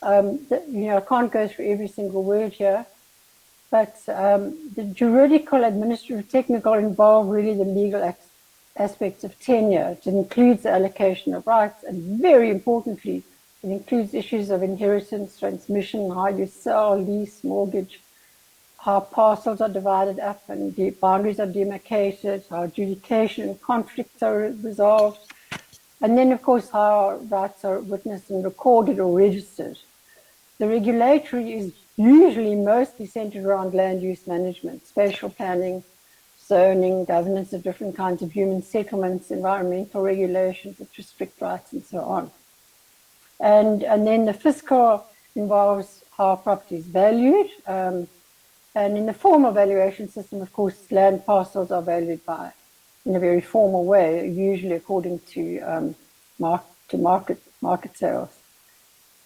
[SPEAKER 6] I can't go through every single word here, but the juridical, administrative, technical involve really the legal aspects of tenure. It includes the allocation of rights, and very importantly, it includes issues of inheritance, transmission, how you sell, lease, mortgage, how parcels are divided up and the boundaries are demarcated, how adjudication and conflicts are resolved, and then, of course, how rights are witnessed and recorded or registered. The regulatory is usually mostly centered around land use management, spatial planning, zoning, governance of different kinds of human settlements, environmental regulations that restrict rights, and so on. And then the fiscal involves how property is valued. And in the formal valuation system, of course, land parcels are valued in a very formal way, usually according to market sales.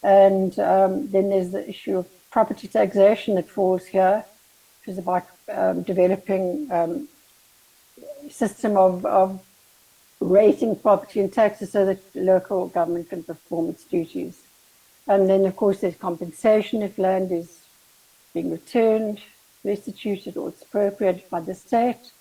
[SPEAKER 6] And then there's the issue of property taxation that falls here, which is about developing a system of rating property and taxes so that the local government can perform its duties. And then, of course, there's compensation if land is being returned, restituted, or expropriated by the state.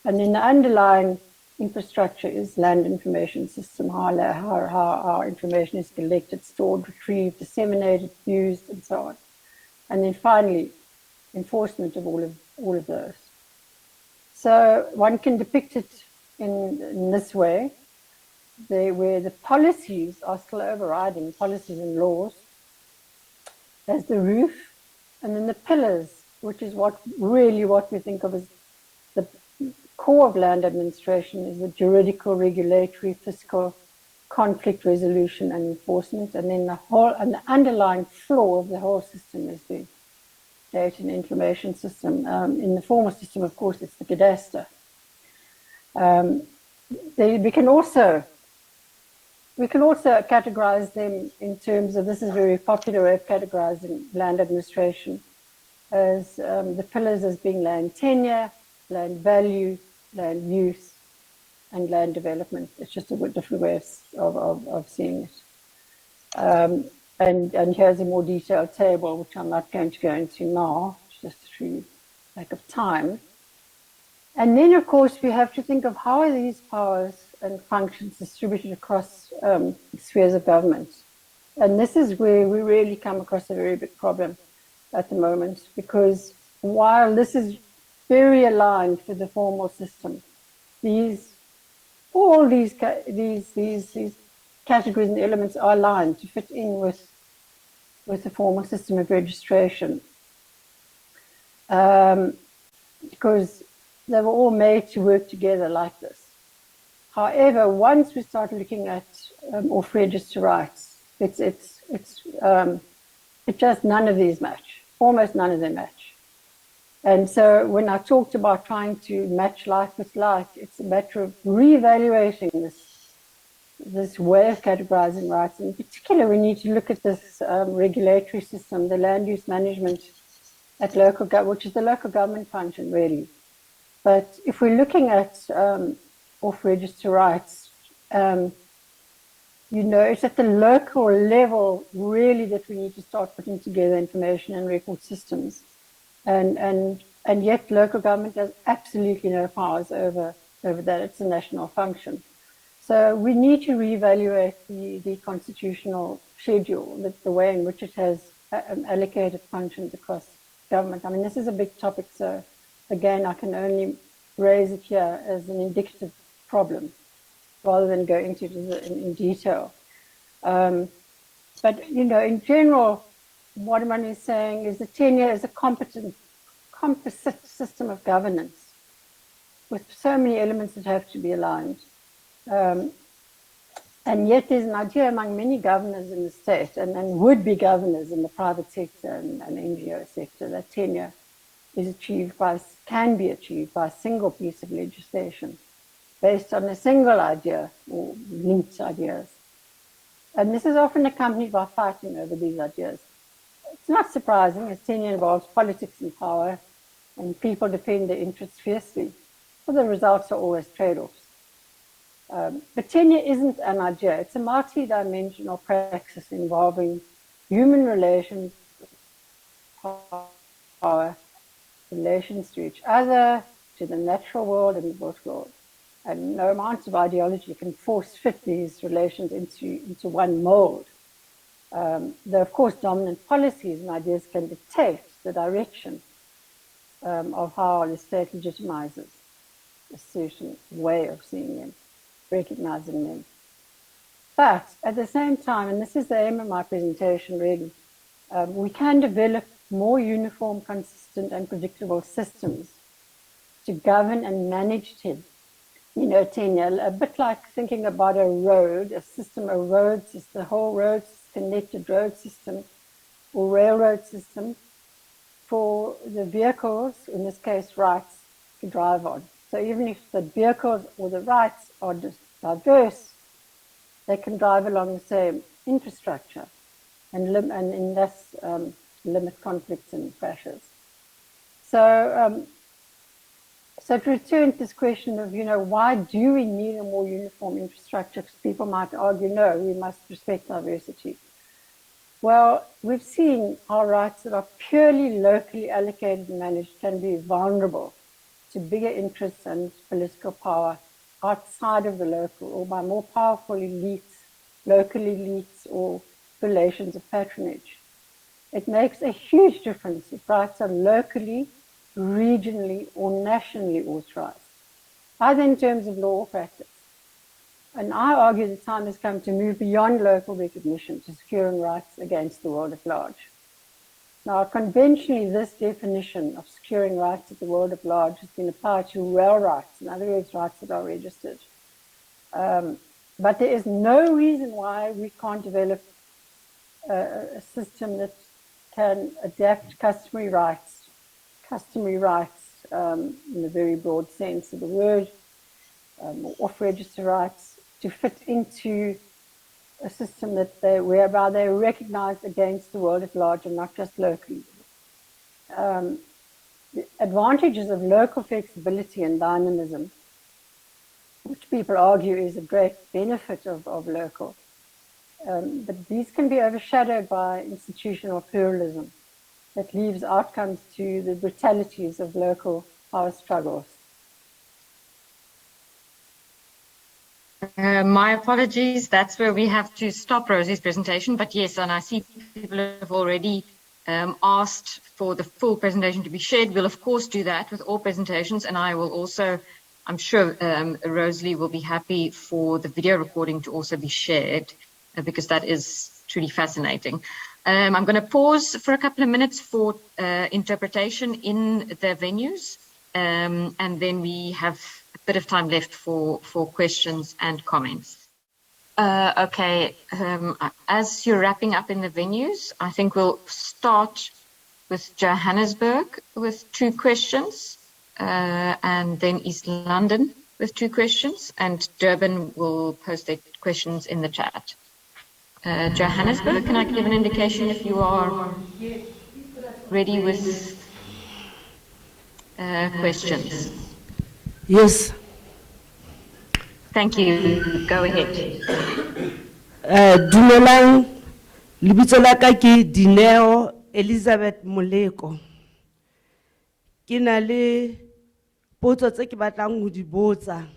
[SPEAKER 6] And then the underlying infrastructure is land information system, how information is collected, stored, retrieved, disseminated, used, and so on. And then finally, enforcement of all of those. So one can depict it in this way, where the policies are still overriding, policies and laws, as the roof, and then the pillars, which is what we think of as the core of land administration, is the juridical, regulatory, fiscal, conflict resolution, and enforcement. And then the underlying flaw of the whole system is the data and information system. In the formal system, of course, it's the cadastre. We can also We can also categorize them in terms of, this is a very popular way of categorizing land administration, as the pillars as being land tenure, land value, land use, and land development. It's just a different way of seeing it. And here's a more detailed table, which I'm not going to go into now, just through lack of time. And then, of course, we have to think of how are these powers and functions distributed across spheres of government. And this is where we really come across a very big problem at the moment, because while this is very aligned with the formal system, all these categories and elements are aligned to fit in with the formal system of registration, because they were all made to work together like this. However, once we start looking at off-register rights, it's just none of these match. Almost none of them match. And so when I talked about trying to match like with like, it's a matter of reevaluating this way of categorizing rights. In particular, we need to look at this regulatory system, the land use management at local government, which is the local government function, really. But if we're looking at off-register rights, you know, it's at the local level, really, that we need to start putting together information and record systems. And yet local government has absolutely no powers over that. It's a national function. So we need to reevaluate the constitutional schedule, the way in which it has allocated functions across government. I mean, this is a big topic, so again, I can only raise it here as an indicative problem rather than go into it in detail. But, you know, in general, what one is saying is the tenure is a composite system of governance with so many elements that have to be aligned. And yet there's an idea among many governors in the state and would-be governors in the private sector and NGO sector that tenure is can be achieved by a single piece of legislation based on a single idea or linked ideas. And this is often accompanied by fighting over these ideas. It's not surprising, as tenure involves politics and power, and people defend their interests fiercely. But the results are always trade-offs. But tenure isn't an idea. It's a multi-dimensional praxis involving human relations, power, relations to each other, to the natural world and the built world. And no amount of ideology can force fit these relations into one mold. Though, of course, dominant policies and ideas can dictate the direction of how the state legitimizes a certain way of seeing them, recognizing them. But at the same time, and this is the aim of my presentation really, we can develop more uniform, consistent and predictable systems to govern and manage tenure, a bit like thinking about a road, a system of roads, the whole road connected road system or railroad system for the vehicles, in this case rights, to drive on. So even if the vehicles or the rights are diverse, they can drive along the same infrastructure and thus limit conflicts and crashes. So to return to this question of, why do we need a more uniform infrastructure? Because people might argue, no, we must respect diversity. Well, we've seen how rights that are purely locally allocated and managed can be vulnerable to bigger interests and political power outside of the local or by more powerful elites, local elites or relations of patronage. It makes a huge difference if rights are locally, regionally or nationally authorized, either in terms of law or practice. And I argue the time has come to move beyond local recognition to securing rights against the world at large. Now, conventionally, this definition of securing rights at the world at large has been applied to real rights, in other words, rights that are registered. But there is no reason why we can't develop a system that can adapt customary rights in a very broad sense of the word, off-register rights, to fit into a system whereby they're recognized against the world at large and not just locally. The advantages of local flexibility and dynamism, which people argue is a great benefit of local, but these can be overshadowed by institutional pluralism that leaves outcomes to the brutalities of local power struggles.
[SPEAKER 1] My apologies, that's where we have to stop Rosie's presentation, but yes, and I see people have already asked for the full presentation to be shared. We'll of course do that with all presentations, and I will also, I'm sure Rosalie will be happy for the video recording to also be shared because that is truly fascinating. I'm going to pause for a couple of minutes for interpretation in the venues, and then we have a bit of time left for questions and comments. Okay, as you're wrapping up in the venues, I think we'll start with Johannesburg with 2 questions, and then East London with 2 questions, and Durban will post their questions in the chat. Johannesburg, can I give an indication if you are ready with questions?
[SPEAKER 7] Yes.
[SPEAKER 1] Thank you. Go ahead.
[SPEAKER 7] Dumelang, lebitso la ka ke Dineo Elizabeth Moleko. Ke na le potso tse ke batlang ho di botsa.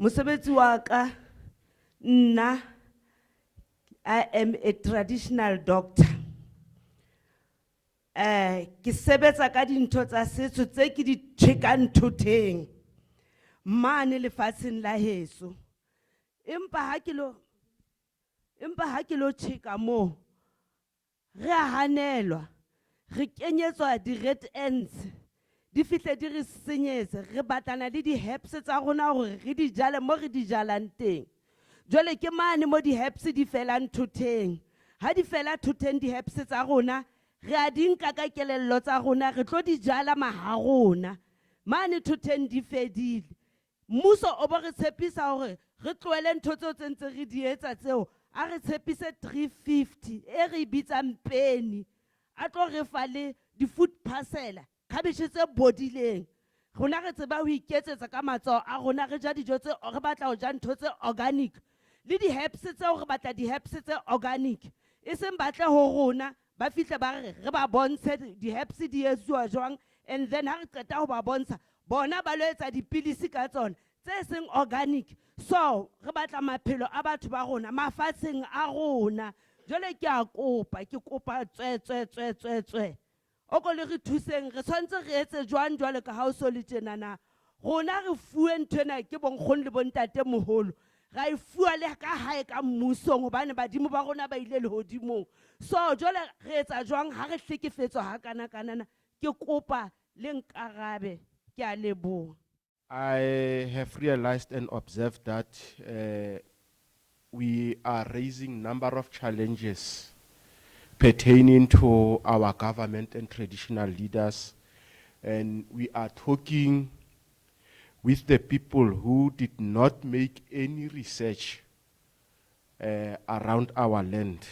[SPEAKER 7] Mosebetsi wa ka nna I am a traditional doctor. Ke sebetsa ka dintho tsa setso tse ke di tjhekang thoteng mane lefatsheng la heso. Empa ha ke lo tjheka mo re a hanelwa, re kenyetswa di-red ants, di fihle di re senyetse, re batlana le di-herbs tsa rona hore re di jale mo re di jalang teng. Jwale ke mane mo di-herbs di felang thoteng. Ha di fela thoteng di-herbs tsa rona, re a di nka ka kelello tsa rona, re tlo di jala maha rona. Mane thoteng di fedile. Mmuso o bo re tshepisa hore re tlohele ntho tseo tse ntse re di etsa tseo, a re tshepise 350 e re bitsang peni, a tlo re fa le di-food parcel, khabetjhe tse bodileng. Rona re tseba ho iketsetsa ka matsoho a rona, re ja dijo tse, re batla ho ja ntho tse organic, le di-herbs tseo re batla di-herbs tse organic. E seng batle ho rona ba fihle ba re ba bontshe di-herbs di etsuwa jwang, and then ha re qeta ho ba bontsha bona ba lo etsa dipilisi ka tsona tse seng organic. So re batla maphelo a batho ba rona mafatsheng a rona. Jwale ke a kopa, ke kopa tswe o ko le re thuseng, re tshwantse re etse jwang jwale ka ha o so le tjena na. Rona re fuwe nthwena ke bonkgono le bontate moholo, ra e fuwa le ka hae ka mmusong hobane badimo ba rona ba ile le hodimong. So jwale re etsa jwang ha re hlekefetswa ha kana kanana, ke kopa le nkarabe. Ke a leboha.
[SPEAKER 8] I have realized and observed that we are raising a number of challenges pertaining to our government and traditional leaders, and we are talking with the people who did not make any research around our land.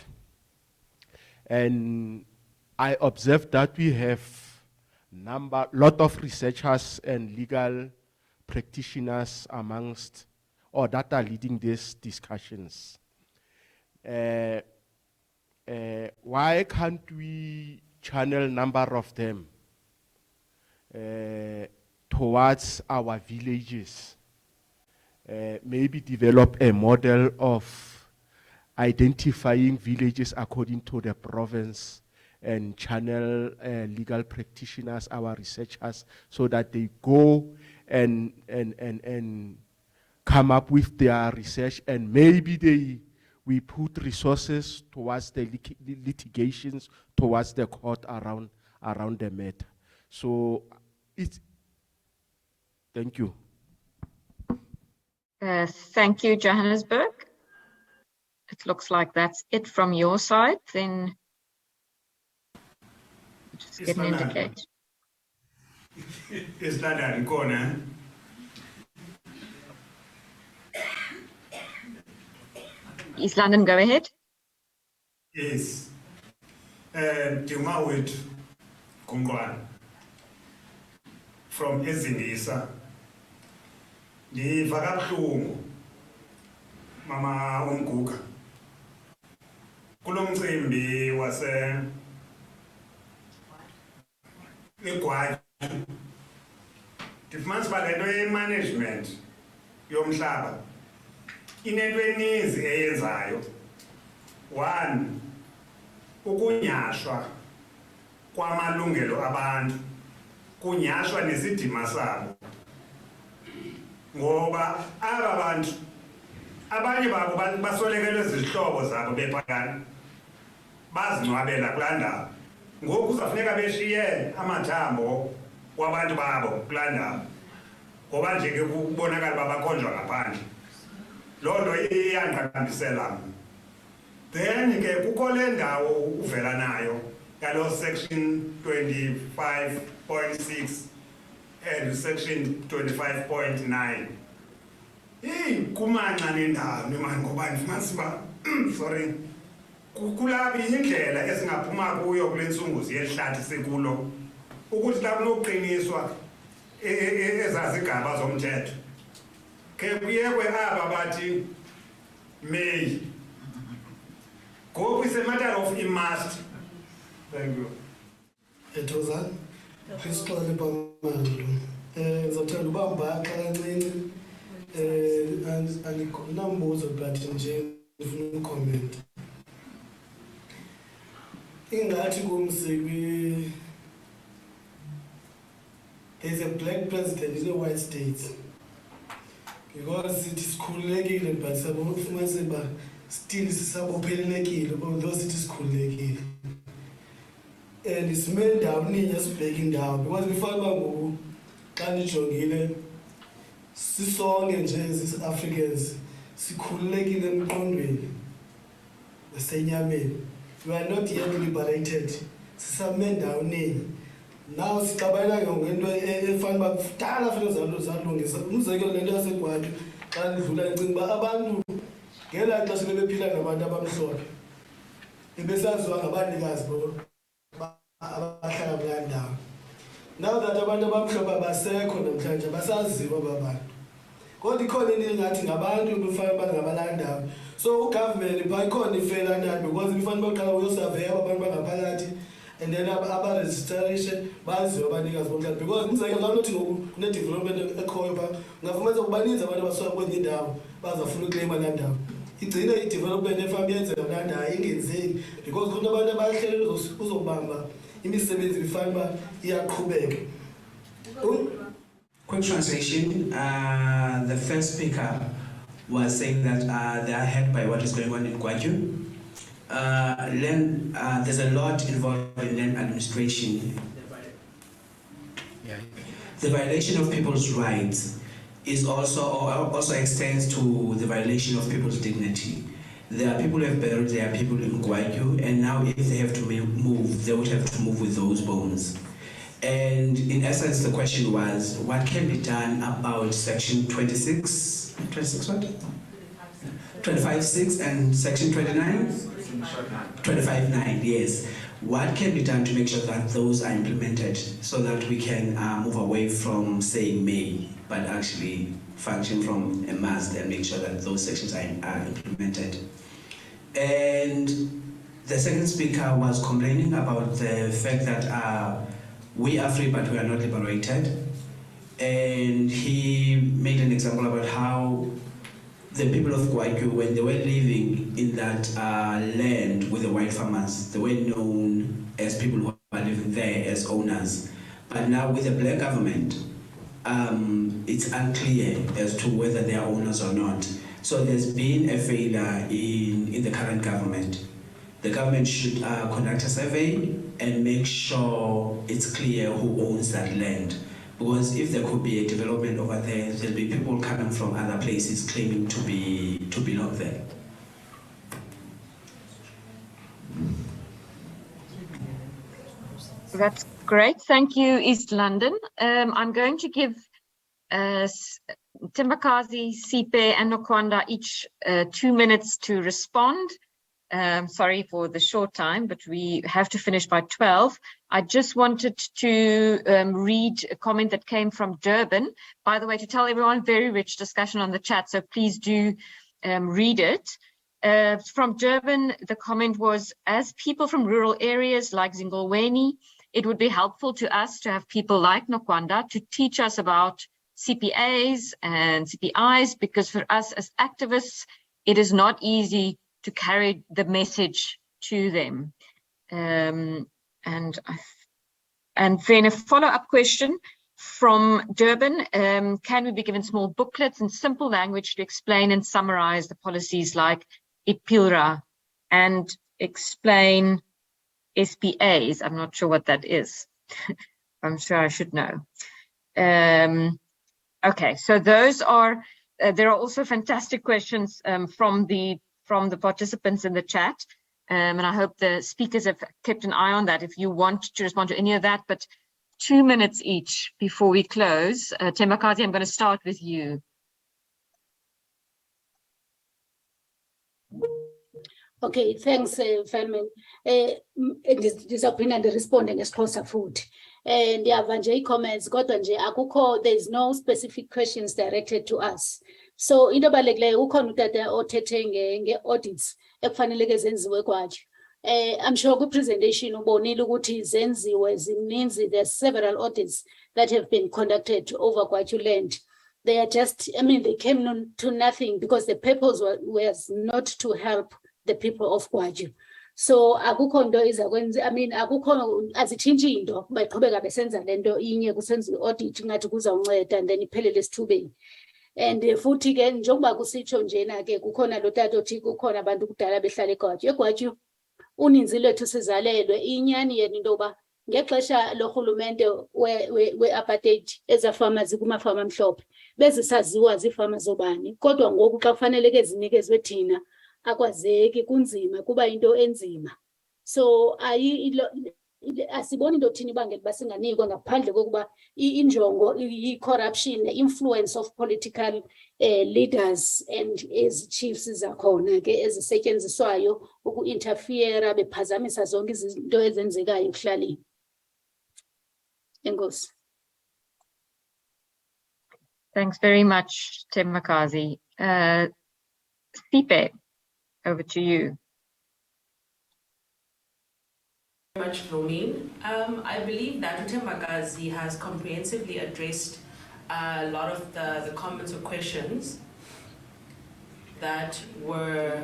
[SPEAKER 8] And I observed that we have lot of researchers and legal practitioners amongst, or that are leading these discussions. Why can't we channel a number of them towards our villages? Maybe develop a model of identifying villages according to the province and channel legal practitioners, our researchers, so that they go and come up with their research, and maybe we put resources towards the litigations, towards the court around the matter. So thank you.
[SPEAKER 1] Thank you, Johannesburg. It looks like that's it from your side. Then just get an indication.
[SPEAKER 9] Is that a corner?
[SPEAKER 1] East London, go ahead.
[SPEAKER 9] Yes. Dimawit Kungwan from Ezingisa. Ndiva kabuhlungu Mama Umguga. Kulo mcimbi wase eGwaju. Ndifumanisa uba le nto ye-management yomhlaba inento eninzi eyenzayo. One, ukunyashwa kwamalungelo abantu, kunyashwa nesidima sabo. Ngoba aba bantu abanye babo basolekelwe zizihlobo zabo bephakana bazinwabela kulaa ndawo. Ngoku kuzafuneka beshiye amathambo wabantu babo kulaa ndawo, ngoba nje ke kubonakala uba bakhonjwa ngaphandle. Loo nto iyandiqaqambisela mna. Then ke kukho le ndawo uvela nayo yalo section 25.6 and section 25.9. Kumanca nendawo nemani ngoba ndifumanisa uba sorry kulapha indlela esingaphuma kuyo kule ntsunguzi yehlathi sekulo ukuthi la kunokuqiniswa ezazigaba zomthetho ke kuyekwe aba bathi may. Go, it's a matter of a must. Thank you.
[SPEAKER 10] Ethoza Christopher Pamalo. Ngizothanda ubamba kancane anginombuzo but nje ngifuna ucomment. Ingathi kumsiki there's a black president in the white states because it is khululekile but sabona seba still sisabophelelekile although sithi sikhululekile and isimele ndawo ninye sibheke indawo because before ngoku xa nijongile sisonke nje as-Africans sikhululekile emqondweni nasenyameni. We are not yet liberated. Sisame ndawo ninye. Now sixabana ngento efana uba kudala futhi zalungisa. Umzekelo lento yaseGwaju xa nidlula ndicinga uba abantu ngelaa xesha bebephila nabantu abamhlophe bebesaziwa ngabanikazi abahlala kulaa ndawo. Now that abantu abamhlophe abasekho namhlanje basaziwa aba bantu. Kodwa ikhona into engathi ngabantu befana bangabalaa ndawo. So ugovernment phaa ikhona ifela nayo because befana baqala uyosurveya abantu bangaphakathi and then aba-registration baziwe abanikazi bomhlaba because umzekelo xa unothi ngoku kune-development ekhoyo phaa ungafumanisa kubaninzi abantu abasuka kwenye indawo bazafuna ukleyima laa ndawo. Igcine i-development efana yenzeka kulaa ndawo ingenzeki because khona abantu abahlele uzobamba imisebenzi befana uba iyaqhubeka.
[SPEAKER 11] Quick translation. The first speaker was saying that they are hurt by what is going on in Gwaju. There's a lot involved in land administration. The violation of people's rights is also extends to the violation of people's dignity. There are people who have buried their people in Gwaju, and now if they have to move, they would have to move with those bones. And in essence, the question was, what can be done about section 26 what? 25.6 and section 29? 25.9, yes. What can be done to make sure that those are implemented so that we can move away from saying may, but actually function from a must and make sure that those sections are implemented. And the second speaker was complaining about the fact that we are free but we are not liberated. And he made an example about how the people of Gwaju, when they were living in that land with the white farmers, they were known as people who are living there as owners. But now with the black government, it's unclear as to whether they are owners or not. So there's been a failure in the current government. The government should conduct a survey and make sure it's clear who owns that land. Because if there could be a development over there, there'll be people coming from other places claiming to belong there.
[SPEAKER 1] That's great. Thank you, East London. I'm going to give Tembakazi, Sipe, and Nokwanda each 2 minutes to respond. Sorry for the short time, but we have to finish by 12. I just wanted to read a comment that came from Durban. By the way, to tell everyone, very rich discussion on the chat, so please do read it. From Durban, the comment was, as people from rural areas like Zingolweni, it would be helpful to us to have people like Nokwanda to teach us about CPAs and CPIs, because for us as activists, it is not easy to carry the message to them. And then a follow-up question from Durban, can we be given small booklets in simple language to explain and summarize the policies like IPILRA and explain SPAs? I'm not sure what that is. I'm sure I should know. Okay, so those are, there are also fantastic questions from the participants in the chat. And I hope the speakers have kept an eye on that if you want to respond to any of that, but 2 minutes each before we close. Tembakazi, I'm going to start with you.
[SPEAKER 3] Okay, thanks, Feldman. Ndizawuphinda ndiresponde ngesixhosa futhi. Ndiyava nje ii-comments, kodwa nje akukho, there's no specific questions directed to us. So into ebalulekileyo ukhona utata othethe nge-audits ekufaneleke zenziwe kwaje. I'm sure kwi-presentation ubonile ukuthi zenziwe zininzi. There's several audits that have been conducted over Gwaju land. They are just, I mean, they came to nothing because the purpose was not to help the people of Gwaju. So akukho nto izakwenza, I mean, akukho azitshintshi into baqhubeka besenza lento inye kusenziwe i-audit ngathi kuzawunceda and then iphelele esithubeni. And futhi ke njengoba kusitsho njena ke kukhona lo tata othi kukhona abantu kudala behlala eGwaju. eGwaju uninzi lwethu sizalelwe, inyani yena into yoba ngexesha lorhulumente we-apartheid ezafama zikumafama amhlophe bezisaziwa ziifama zobani, kodwa ngoku xa kufaneleke zinikezwe thina akwazeki, kunzima, kuba into enzima. So asiboni into thini ibangela uba singanikwa ngaphandle kokuba injongo yi-corruption, influence of political leaders and ezi chiefs zakhona ke ezisetyenziswayo uku-interfere bephazamisa zonke izinto ezenzekayo ekuhlaleni. Enkosi.
[SPEAKER 1] Thanks very much, Tembakazi. Sipe, over to you.
[SPEAKER 2] Very much, Romin. I believe that Tembakazi has comprehensively addressed a lot of the comments or questions that were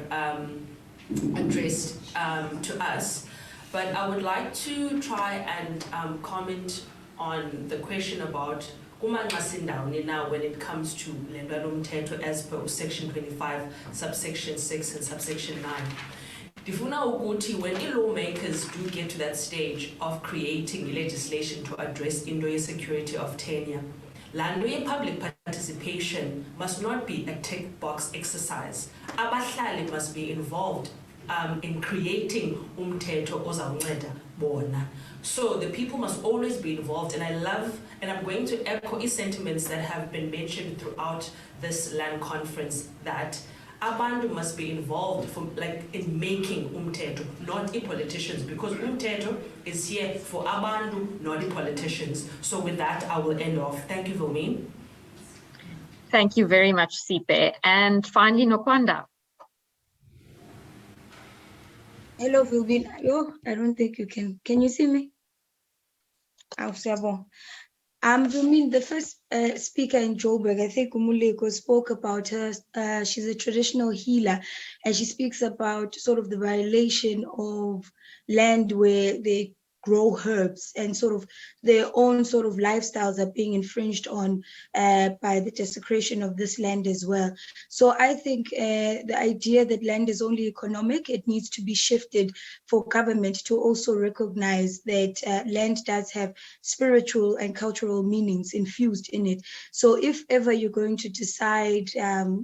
[SPEAKER 2] addressed to us. But I would like to try and comment on the question about now when it comes to Lendwalomthetho as per section 25, subsection 6 and subsection 9. Difuna ukuthi when lawmakers do get to that stage of creating legislation to address into security of tenure, lando public participation must not be a tick box exercise. Abahlali must be involved in creating umthetho ozawunceda bona. So the people must always be involved, and I love, and I'm going to echo sentiments that have been mentioned throughout this land conference, that abantu must be involved in making umthetho, not the politicians, because umthetho is here for abantu, not the politicians. So with that, I will end off. Thank you, Vilmeen.
[SPEAKER 1] Thank you very much, Sipe. And finally, Nokwanda.
[SPEAKER 4] Hello, Vilbin. Oh, I don't think you can. Can you see me? Vilmeen, the first speaker in Joburg, I think Umuleko, spoke about her. She's a traditional healer, and she speaks about sort of the violation of land where they grow herbs, and sort of their own sort of lifestyles are being infringed on by the desecration of this land as well. So I think the idea that land is only economic, it needs to be shifted for government to also recognize that land does have spiritual and cultural meanings infused in it. So if ever you're going to decide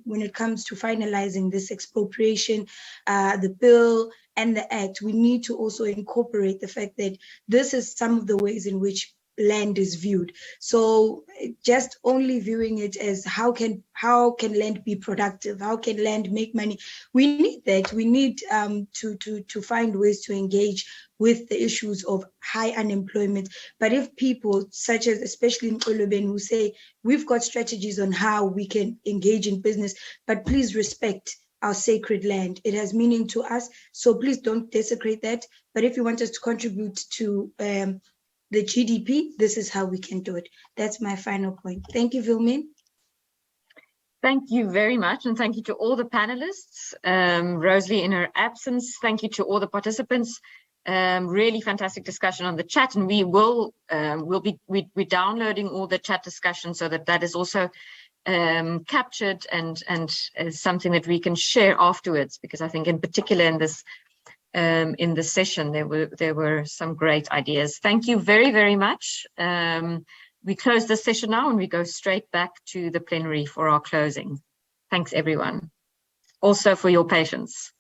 [SPEAKER 4] when it comes to finalizing this expropriation, the bill and the act, we need to also incorporate the fact that this is some of the ways in which land is viewed. So just only viewing it as how can land be productive? How can land make money? We need that. We need to find ways to engage with the issues of high unemployment. But if people, such as especially in Oluben, who say, we've got strategies on how we can engage in business, but please respect our sacred land. It has meaning to us, so please don't desecrate that. But if you want us to contribute to the GDP, this is how we can do it. That's my final point. Thank you, Vilmin.
[SPEAKER 1] Thank you very much, and thank you to all the panelists. Rosalie in her absence, thank you to all the participants. Really fantastic discussion on the chat, and we're downloading all the chat discussion so that is also captured and is something that we can share afterwards, because I think in particular in this session there were some great ideas. Thank you very, very much. We close this session now and we go straight back to the plenary for our closing. Thanks everyone, also for your patience.